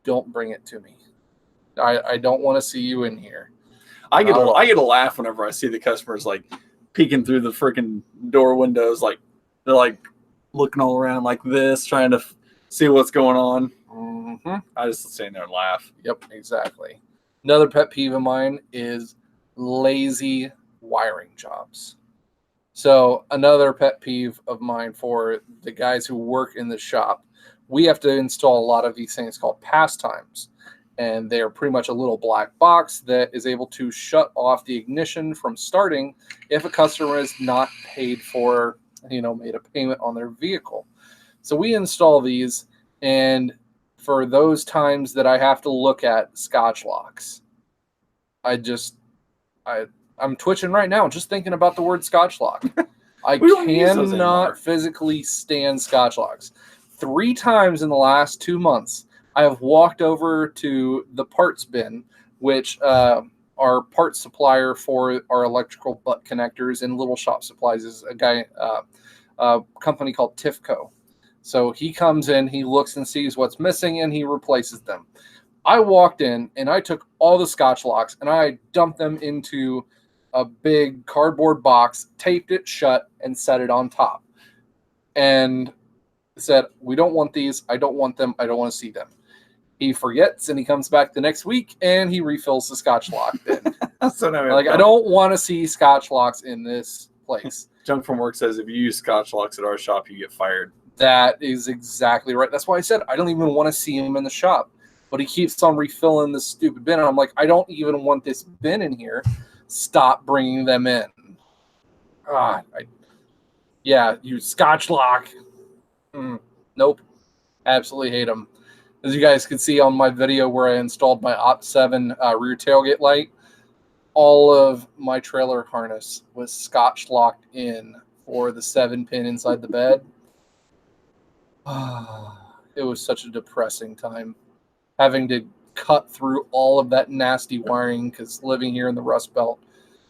don't bring it to me. I don't want to see you in here. I get a laugh whenever I see the customers like peeking through the freaking door windows, like they're like looking all around like this, trying to see what's going on. Mm-hmm. I just stand there and laugh. Yep, exactly. Another pet peeve of mine is lazy wiring jobs. So another pet peeve of mine for the guys who work in the shop, we have to install a lot of these things called pastimes. And they are pretty much a little black box that is able to shut off the ignition from starting if a customer is not paid for, made a payment on their vehicle. So we install these, and for those times that I have to look at Scotch locks, I'm twitching right now just thinking about the word Scotch lock. I cannot physically stand Scotch locks. 3 times in the last 2 months, I have walked over to the parts bin, which our parts supplier for our electrical butt connectors and little shop supplies is a company called Tifco. So he comes in, he looks and sees what's missing, and he replaces them. I walked in, and I took all the Scotch locks, and I dumped them into a big cardboard box, taped it shut, and set it on top. And said, we don't want these. I don't want them. I don't want to see them. He forgets, and he comes back the next week, and he refills the Scotch lock bin. So now I don't want to see Scotch locks in this place. Junk from Work says if you use Scotch locks at our shop, you get fired. That is exactly right. That's why I said I don't even want to see him in the shop. But he keeps on refilling this stupid bin. And I'm like, I don't even want this bin in here. Stop bringing them in. You Scotch lock. Nope. Absolutely hate them. As you guys can see on my video where I installed my Opt7 rear tailgate light, all of my trailer harness was Scotch locked in for the 7-pin inside the bed. It was such a depressing time having to cut through all of that nasty wiring because living here in the Rust Belt,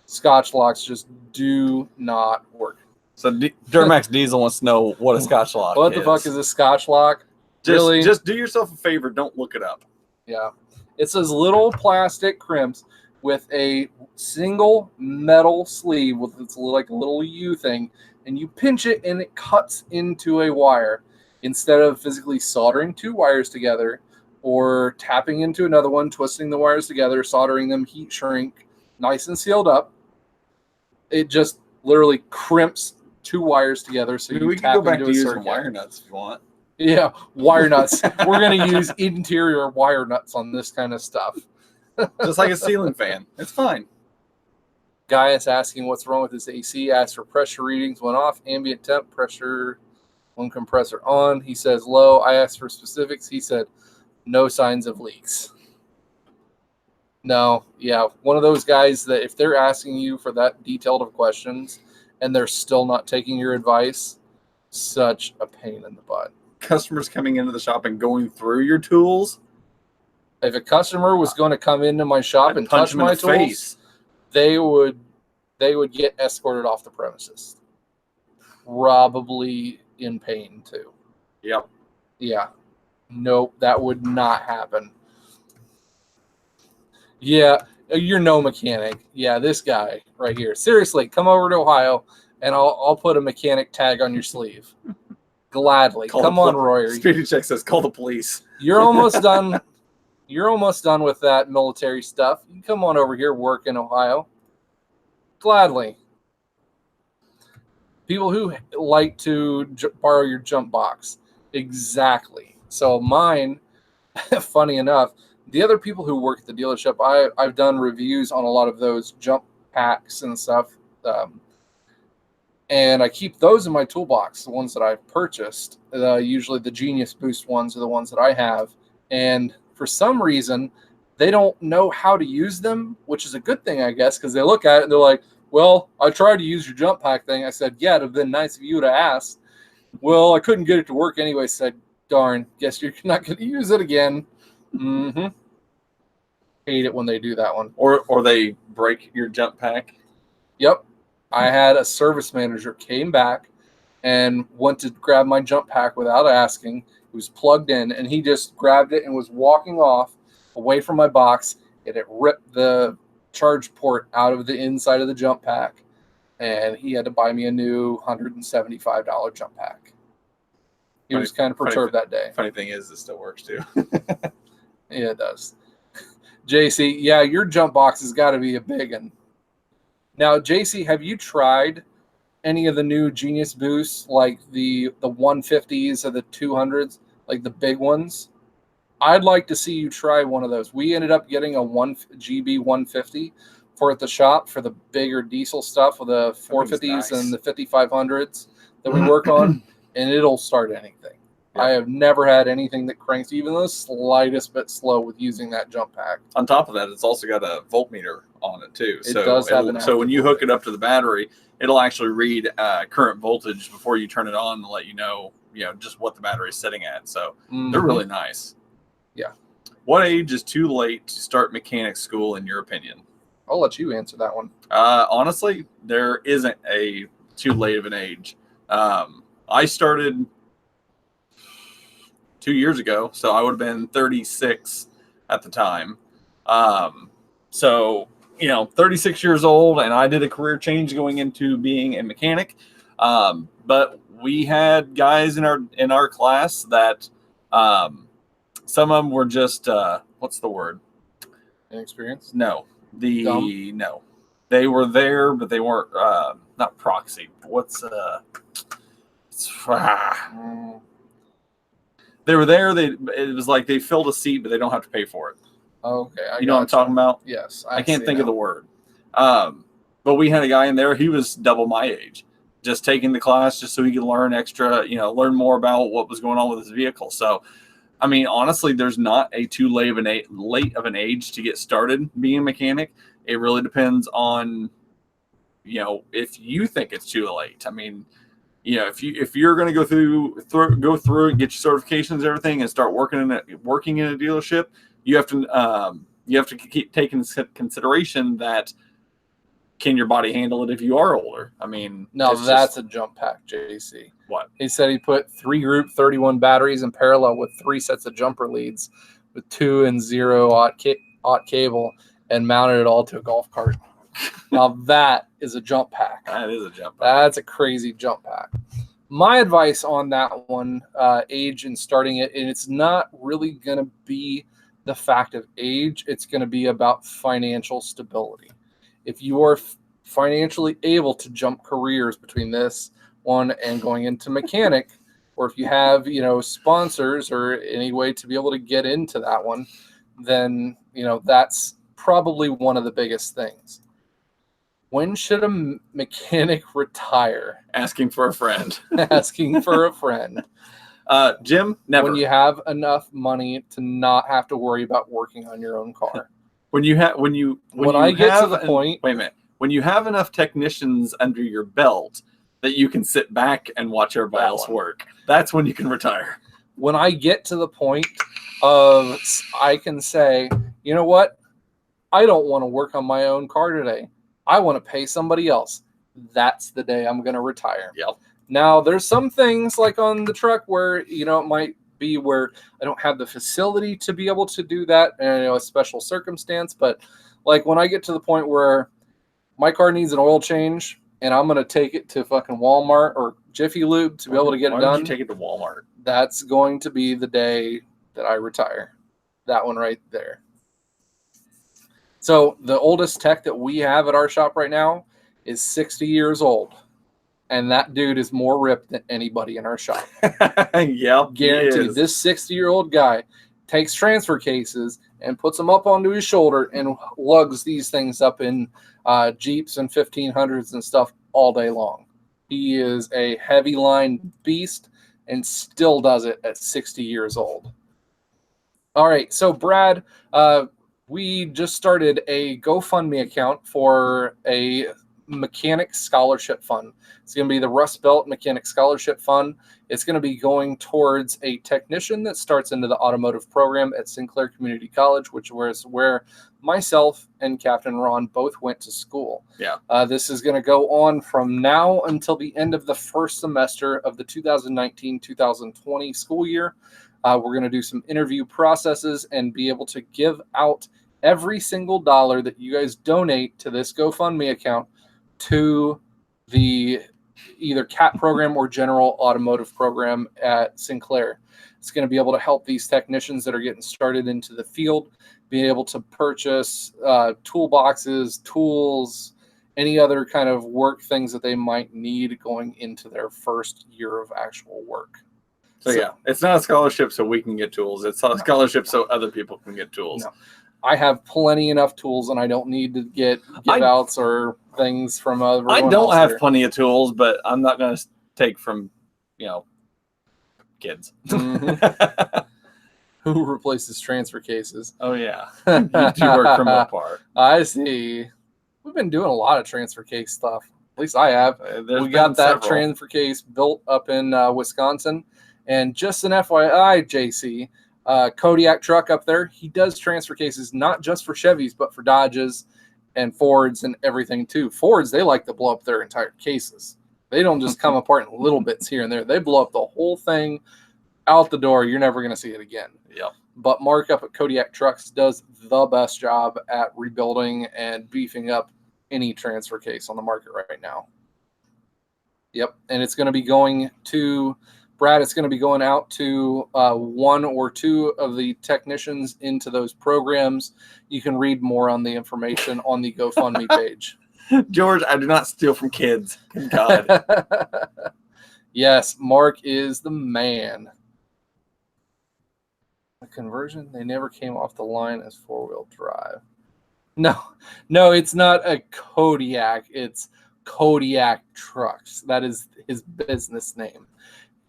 Scotch locks just do not work. So Duramax Diesel wants to know what a Scotch lock is. What the fuck is a Scotch lock? Just do yourself a favor. Don't look it up. Yeah. It's those little plastic crimps with a single metal sleeve with its like little U thing, and you pinch it and it cuts into a wire. Instead of physically soldering 2 wires together or tapping into another one, twisting the wires together, soldering them, heat shrink, nice and sealed up, it just literally crimps 2 wires together. So we can go back to using wire nuts if you want. Yeah, wire nuts. We're going to use interior wire nuts on this kind of stuff. Just like a ceiling fan. It's fine. Guy is asking what's wrong with his AC. Asked for pressure readings. Went off. Ambient temp, pressure, one compressor on. He says low. I asked for specifics. He said no signs of leaks. No, yeah. One of those guys that if they're asking you for that detailed of questions and they're still not taking your advice, such a pain in the butt. Customers coming into the shop and going through your tools. If a customer was going to come into my shop and touch my tools, they would get escorted off the premises. Probably in pain too. Yep. Yeah. Nope, that would not happen. Yeah, you're no mechanic. Yeah, this guy right here. Seriously, come over to Ohio and I'll put a mechanic tag on your sleeve. Gladly. Come on, Royer. Speedy check says call the police. You're almost done. You're almost done with that military stuff. You come on over here, work in Ohio. Gladly. People who like to borrow your jump box. Exactly. So mine, funny enough, The other people who work at the dealership, I've done reviews on a lot of those jump packs and stuff. And I keep those in my toolbox, the ones that I've purchased. Usually the Genius Boost ones are the ones that I have. And for some reason, they don't know how to use them, which is a good thing, I guess, because they look at it and they're like, well, I tried to use your jump pack thing. I said, yeah, it'd have been nice if you would have asked. Well, I couldn't get it to work anyway. Said, darn, guess you're not going to use it again. Mm-hmm. Hate it when they do that one. Or they break your jump pack. Yep. I had a service manager came back and went to grab my jump pack without asking. It was plugged in, and he just grabbed it and was walking off away from my box, and it ripped the charge port out of the inside of the jump pack, and he had to buy me a new $175 jump pack. He was kind of perturbed that day. Funny thing is, it still works too. Yeah, it does. JC, yeah, your jump box has got to be a big one. Now, JC, have you tried any of the new Genius Boosts, like the 150s or the 200s, like the big ones? I'd like to see you try one of those. We ended up getting a GB 150 for at the shop for the bigger diesel stuff with the 450s nice. And the 5500s that we work on, and it'll start anything. Yep. I have never had anything that cranks even the slightest bit slow with using that jump pack. On top of that, it's also got a voltmeter on it too. It does have an so when you hook it up to the battery, it'll actually read current voltage before you turn it on to let you know just what the battery is sitting at. So they're really nice. Yeah. What age is too late to start mechanic school in your opinion? I'll let you answer that one. Honestly, there isn't a too late of an age. I started 2 years ago, so I would have been 36 at the time. So 36 years old, and I did a career change going into being a mechanic. But we had guys in our class that some of them were just what's the word? Inexperienced? No, no. They were there, but they weren't not proxy. What's they were there. It was like they filled a seat, but they don't have to pay for it. Okay, you know what I'm talking about? Yes, I can't think of the word. But we had a guy in there. He was double my age, just taking the class just so he could learn extra. Learn more about what was going on with his vehicle. So, I mean, honestly, there's not a too late of an age to get started being a mechanic. It really depends on, if you think it's too late. I mean, if you're going to go through and get your certifications and everything and start working in a dealership, you have to keep taking consideration that can your body handle it if you are older? I mean, no, that's a jump pack, JC. What? He said he put 3 Group 31 batteries in parallel with 3 sets of jumper leads with 2 and 0 aught cable and mounted it all to a golf cart. Now that is a jump pack. That is a jump pack. That's a crazy jump pack. My advice on that one, age and starting it, and it's not really going to be the fact of age. It's going to be about financial stability. If you are financially able to jump careers between this one and going into mechanic, or if you have, sponsors or any way to be able to get into that one, then, that's probably one of the biggest things. When should a mechanic retire? Asking for a friend. Asking for a friend. Jim, never. When you have enough money to not have to worry about working on your own car. When you get to the point. Wait a minute. When you have enough technicians under your belt that you can sit back and watch everybody else work, that's when you can retire. When I get to the point of I can say, you know what? I don't want to work on my own car today. I want to pay somebody else. That's the day I'm going to retire. Yep. Now, there's some things like on the truck where, it might be where I don't have the facility to be able to do that, and a special circumstance. But like when I get to the point where my car needs an oil change and I'm going to take it to fucking Walmart or Jiffy Lube to be able to get it done. Why would you take it to Walmart? That's going to be the day that I retire. That one right there. So the oldest tech that we have at our shop right now is 60 years old. And that dude is more ripped than anybody in our shop. Yep. Guaranteed. This 60-year-old guy takes transfer cases and puts them up onto his shoulder and lugs these things up in Jeeps and 1500s and stuff all day long. He is a heavy line beast and still does it at 60 years old. All right, so Brad, we just started a GoFundMe account for a mechanic scholarship fund. It's going to be the Rust Belt Mechanic Scholarship Fund. It's going to be going towards a technician that starts into the automotive program at Sinclair Community College, which was where myself and Captain Ron both went to school. Yeah. This is going to go on from now until the end of the first semester of the 2019-2020 school year. We're going to do some interview processes and be able to give out every single dollar that you guys donate to this GoFundMe account to the either CAT program or general automotive program at Sinclair. It's going to be able to help these technicians that are getting started into the field be able to purchase toolboxes, tools, any other kind of work things that they might need going into their first year of actual work. So yeah, it's not a scholarship so we can get tools. It's a scholarship so other people can get tools. No. I have plenty enough tools, and I don't need to get give-outs or things from everyone I don't have here. plenty of tools, but I'm not going to take from, kids. Mm-hmm. Who replaces transfer cases? Oh, yeah. You do work from Mopar. I see. We've been doing a lot of transfer case stuff. At least I have. We got that transfer case built up in Wisconsin. And just an FYI, JC, Kodiak truck up there, he does transfer cases not just for Chevys, but for Dodges and Fords and everything too. Fords, they like to blow up their entire cases. They don't just come apart in little bits here and there. They blow up the whole thing out the door. You're never going to see it again. Yep. But Mark up at Kodiak Trucks does the best job at rebuilding and beefing up any transfer case on the market right now. Yep. And it's going to be going to Brad, it's going to be going out to one or two of the technicians into those programs. You can read more on the information on the GoFundMe page. George, I do not steal from kids. Good God. Yes, Mark is the man. The conversion, they never came off the line as four-wheel drive. No, it's not a Kodiak. It's Kodiak Trucks. That is his business name.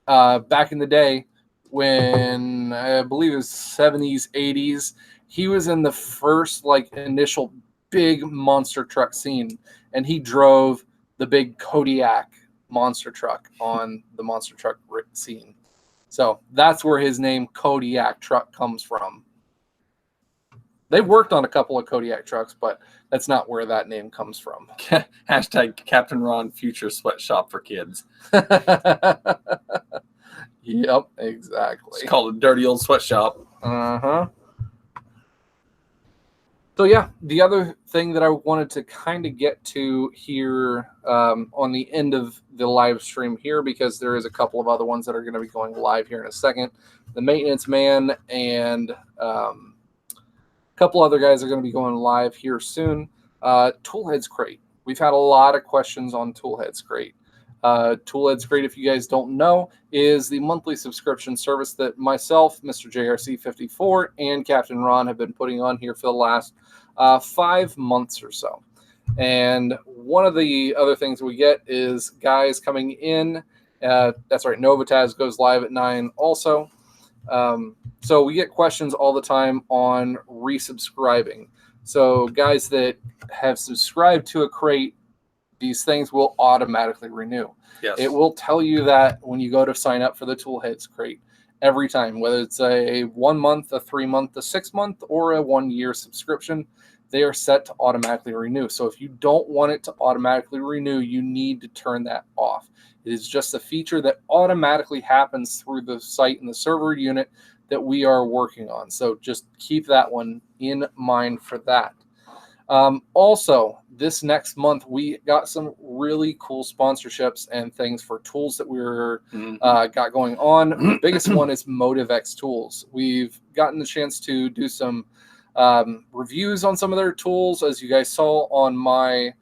Back in the day, when I believe it was 70s, 80s, he was in the first initial big monster truck scene, and he drove the big Kodiak monster truck on the monster truck scene. So that's where his name Kodiak Truck comes from. They worked on a couple of Kodiak trucks, but that's not where that name comes from. Hashtag Captain Ron Future Sweatshop for Kids. Yep, exactly. It's called a dirty old sweatshop. Uh-huh. So yeah, the other thing that I wanted to kind of get to here on the end of the live stream here, because there is a couple of other ones that are going to be going live here in a second. The maintenance man and a couple other guys are going to be going live here soon. Toolheads Crate. We've had a lot of questions on Toolheads Crate. Toolheads Crate, if you guys don't know, is the monthly subscription service that myself, Mr. JRC54, and Captain Ron have been putting on here for the last 5 months or so. And one of the other things we get is guys coming in. That's right, Novotaz goes live at 9 also. So we get questions all the time on resubscribing. So guys that have subscribed to a crate, these things will automatically renew. Yes. It will tell you that when you go to sign up for the Toolheads Crate every time, whether it's a 1 month, a 3 month, a 6 month, or a 1 year subscription, they are set to automatically renew. So if you don't want it to automatically renew, you need to turn that off. It is just a feature that automatically happens through the site and the server unit that we are working on. So just keep that one in mind for that. Also, this next month, we got some really cool sponsorships and things for tools that we're got going on. The biggest one is MotiveX Tools. We've gotten the chance to do some reviews on some of their tools. As you guys saw on my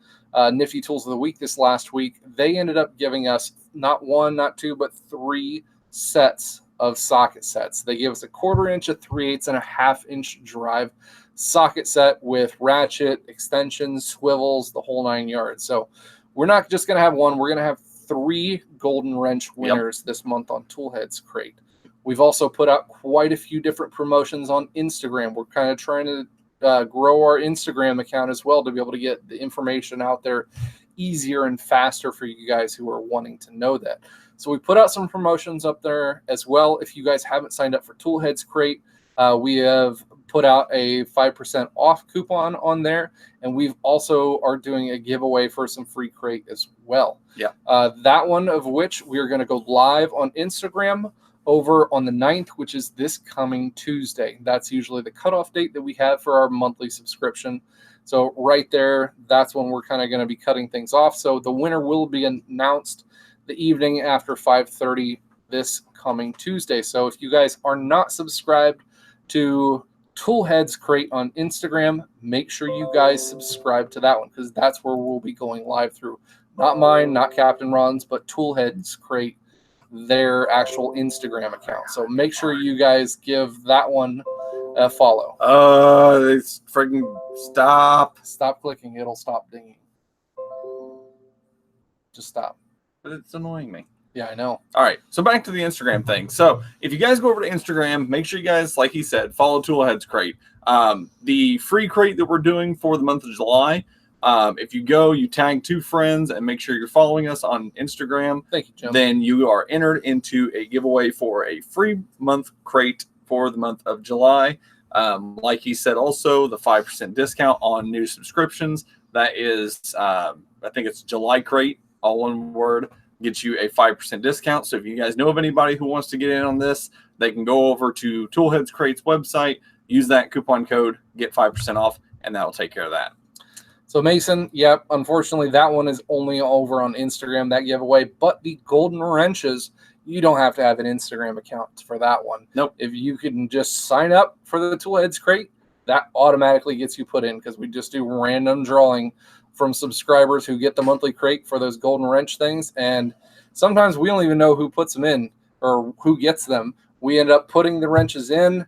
Nifty Tools of the Week this last week, they ended up giving us not one, not two, but 3 sets of socket sets. They give us a 1/4 inch, a 3/8, and a 1/2 inch drive socket set with ratchet, extensions, swivels, the whole 9 yards. So we're not just going to have one. We're going to have 3 golden wrench winners this month on Toolheads Crate. We've also put out quite a few different promotions on Instagram. We're kind of trying to grow our Instagram account as well to be able to get the information out there easier and faster for you guys who are wanting to know that. So we put out some promotions up there as well. If you guys haven't signed up for Toolheads Crate, we have put out a 5% off coupon on there, and we've also are doing a giveaway for some free crate as well. Yeah. That one of which we're going to go live on Instagram over on the 9th, which is this coming Tuesday. That's usually the cutoff date that we have for our monthly subscription. So right there, that's when we're kind of going to be cutting things off. So the winner will be announced the evening after 5:30 this coming Tuesday. So if you guys are not subscribed to Toolheads Crate on Instagram, make sure you guys subscribe to that one, because that's where we'll be going live through. Not mine, not Captain Ron's, but Toolheads Crate, their actual Instagram account. So make sure you guys give that one a follow. It's freaking stop. Stop clicking. It'll stop dinging. Just stop. But it's annoying me. Yeah, I know. All right, so back to the Instagram thing. So if you guys go over to Instagram, make sure you guys, like he said, follow Toolheads Crate. The free crate that we're doing for the month of July, if you go, you tag 2 friends and make sure you're following us on Instagram. Thank you, Jim. Then you are entered into a giveaway for a free month crate for the month of July. Like he said, also the 5% discount on new subscriptions. That is, I think it's July crate, all one word, gets you a 5% discount. So if you guys know of anybody who wants to get in on this, they can go over to Toolheads Crate's website, use that coupon code, get 5% off, and that'll take care of that. So Mason, yep, unfortunately that one is only over on Instagram, that giveaway. But the golden wrenches, you don't have to have an Instagram account for that one. Nope. If you can just sign up for the Toolheads Crate, that automatically gets you put in, because we just do random drawing from subscribers who get the monthly crate for those golden wrench things. And sometimes we don't even know who puts them in or who gets them. We end up putting the wrenches in.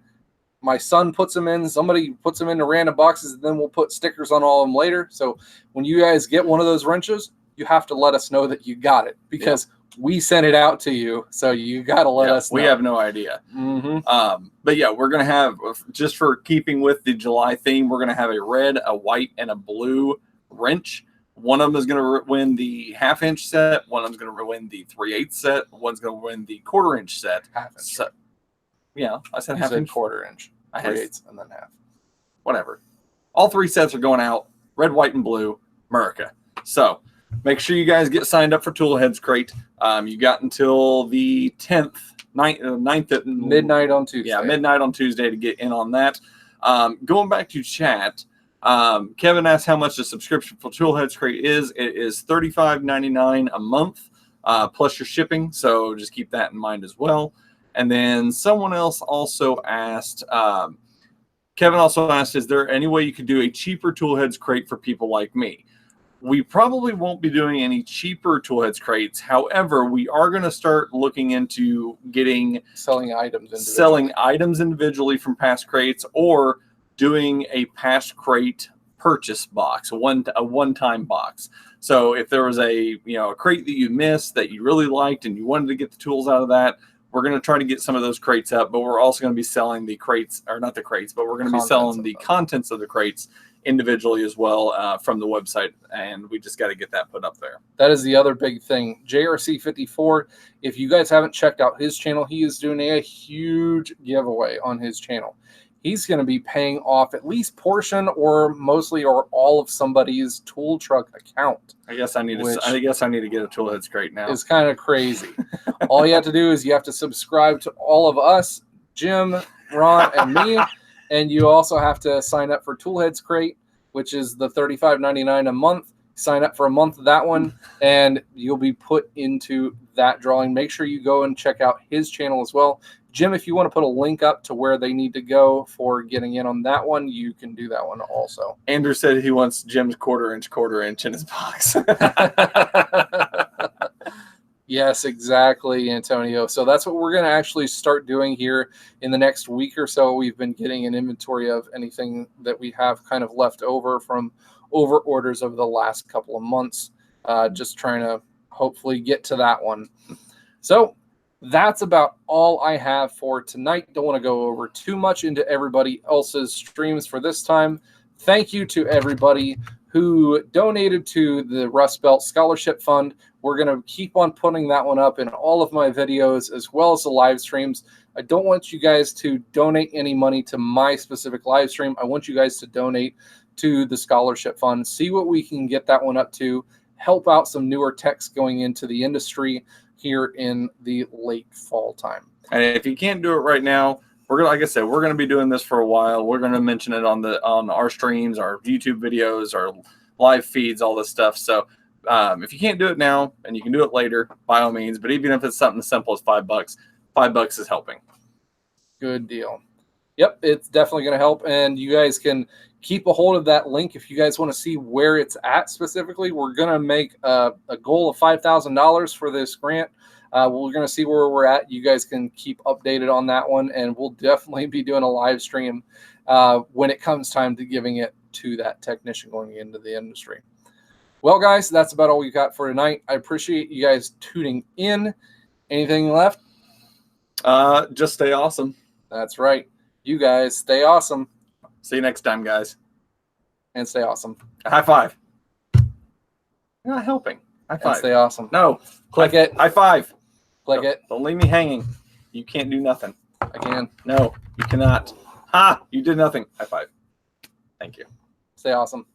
My son puts them in. Somebody puts them into random boxes, and then we'll put stickers on all of them later. So when you guys get one of those wrenches, you have to let us know that you got it, because we sent it out to you. So you got to let us know. We have no idea. Mm-hmm. But yeah, we're going to have, just for keeping with the July theme, we're going to have a red, a white, and a blue wrench. One of them is going to win the 1/2 inch set. One of them is going to win the 3/8 set. One's going to win the 1/4 inch set. 1/2 inch. So, yeah, I said You 1/2 said inch. 1/4 inch. I had 3/8 and then 1/2. Whatever. All 3 sets are going out. Red, white, and blue. America. So make sure you guys get signed up for Toolheads Crate. You got until the 9th at Midnight on Tuesday. Yeah, midnight on Tuesday to get in on that. Going back to chat, Kevin asked how much the subscription for Toolheads Crate is. It is $35.99 a month plus your shipping. So just keep that in mind as well. And then someone else also asked, Kevin also asked, is there any way you could do a cheaper Toolheads Crate for people like me? We probably won't be doing any cheaper Toolheads Crates. However, we are going to start looking into selling items individually from past crates, or doing a past crate purchase box, a one-time box. So if there was a crate that you missed that you really liked and you wanted to get the tools out of that, we're going to try to get some of those crates up, but we're also going to be selling the crates, or not the crates, but we're going to be selling the contents of the crates individually as well from the website, and we just got to get that put up there. That is the other big thing. JRC54, if you guys haven't checked out his channel, he is doing a huge giveaway on his channel. He's going to be paying off at least portion or mostly or all of somebody's tool truck account. I guess I need to get a Toolheads Crate now. It's kind of crazy. All you have to do is you have to subscribe to all of us, Jim, Ron, and me. And you also have to sign up for Toolheads Crate, which is the $35.99 a month. Sign up for a month of that one, and you'll be put into that drawing. Make sure you go and check out his channel as well. Jim, if you want to put a link up to where they need to go for getting in on that one, you can do that one also. Andrew said he wants Jim's 1/4 inch in his box. Yes, exactly, Antonio. So that's what we're going to actually start doing here in the next week or so. We've been getting an inventory of anything that we have kind of left over from over orders over the last couple of months. Just trying to hopefully get to that one. So that's about all I have for tonight. Don't want to go over too much into everybody else's streams for this time. Thank you to everybody who donated to the Rust Belt Scholarship Fund. We're going to keep on putting that one up in all of my videos as well as the live streams. I don't want you guys to donate any money to my specific live stream. I want you guys to donate to the Scholarship Fund. See what we can get that one up to. Help out some newer techs going into the industry here in the late fall time. And if you can't do it right now, we're gonna, like I said, we're gonna be doing this for a while. We're gonna mention it on our streams, our YouTube videos, our live feeds, all this stuff. So if you can't do it now and you can do it later, by all means. But even if it's something as simple as $5, $5 is helping. Good deal. Yep, it's definitely going to help. And you guys can keep a hold of that link if you guys want to see where it's at specifically. We're going to make a goal of $5,000 for this grant. We're going to see where we're at. You guys can keep updated on that one. And we'll definitely be doing a live stream when it comes time to giving it to that technician going into the industry. Well, guys, that's about all we got for tonight. I appreciate you guys tuning in. Anything left? Just stay awesome. That's right. You guys stay awesome. See you next time, guys. And stay awesome. High five. You're not helping. High five. And stay awesome. No. Click it. High five. Click it. Don't leave me hanging. You can't do nothing. I can. No, you cannot. Ha! You did nothing. High five. Thank you. Stay awesome.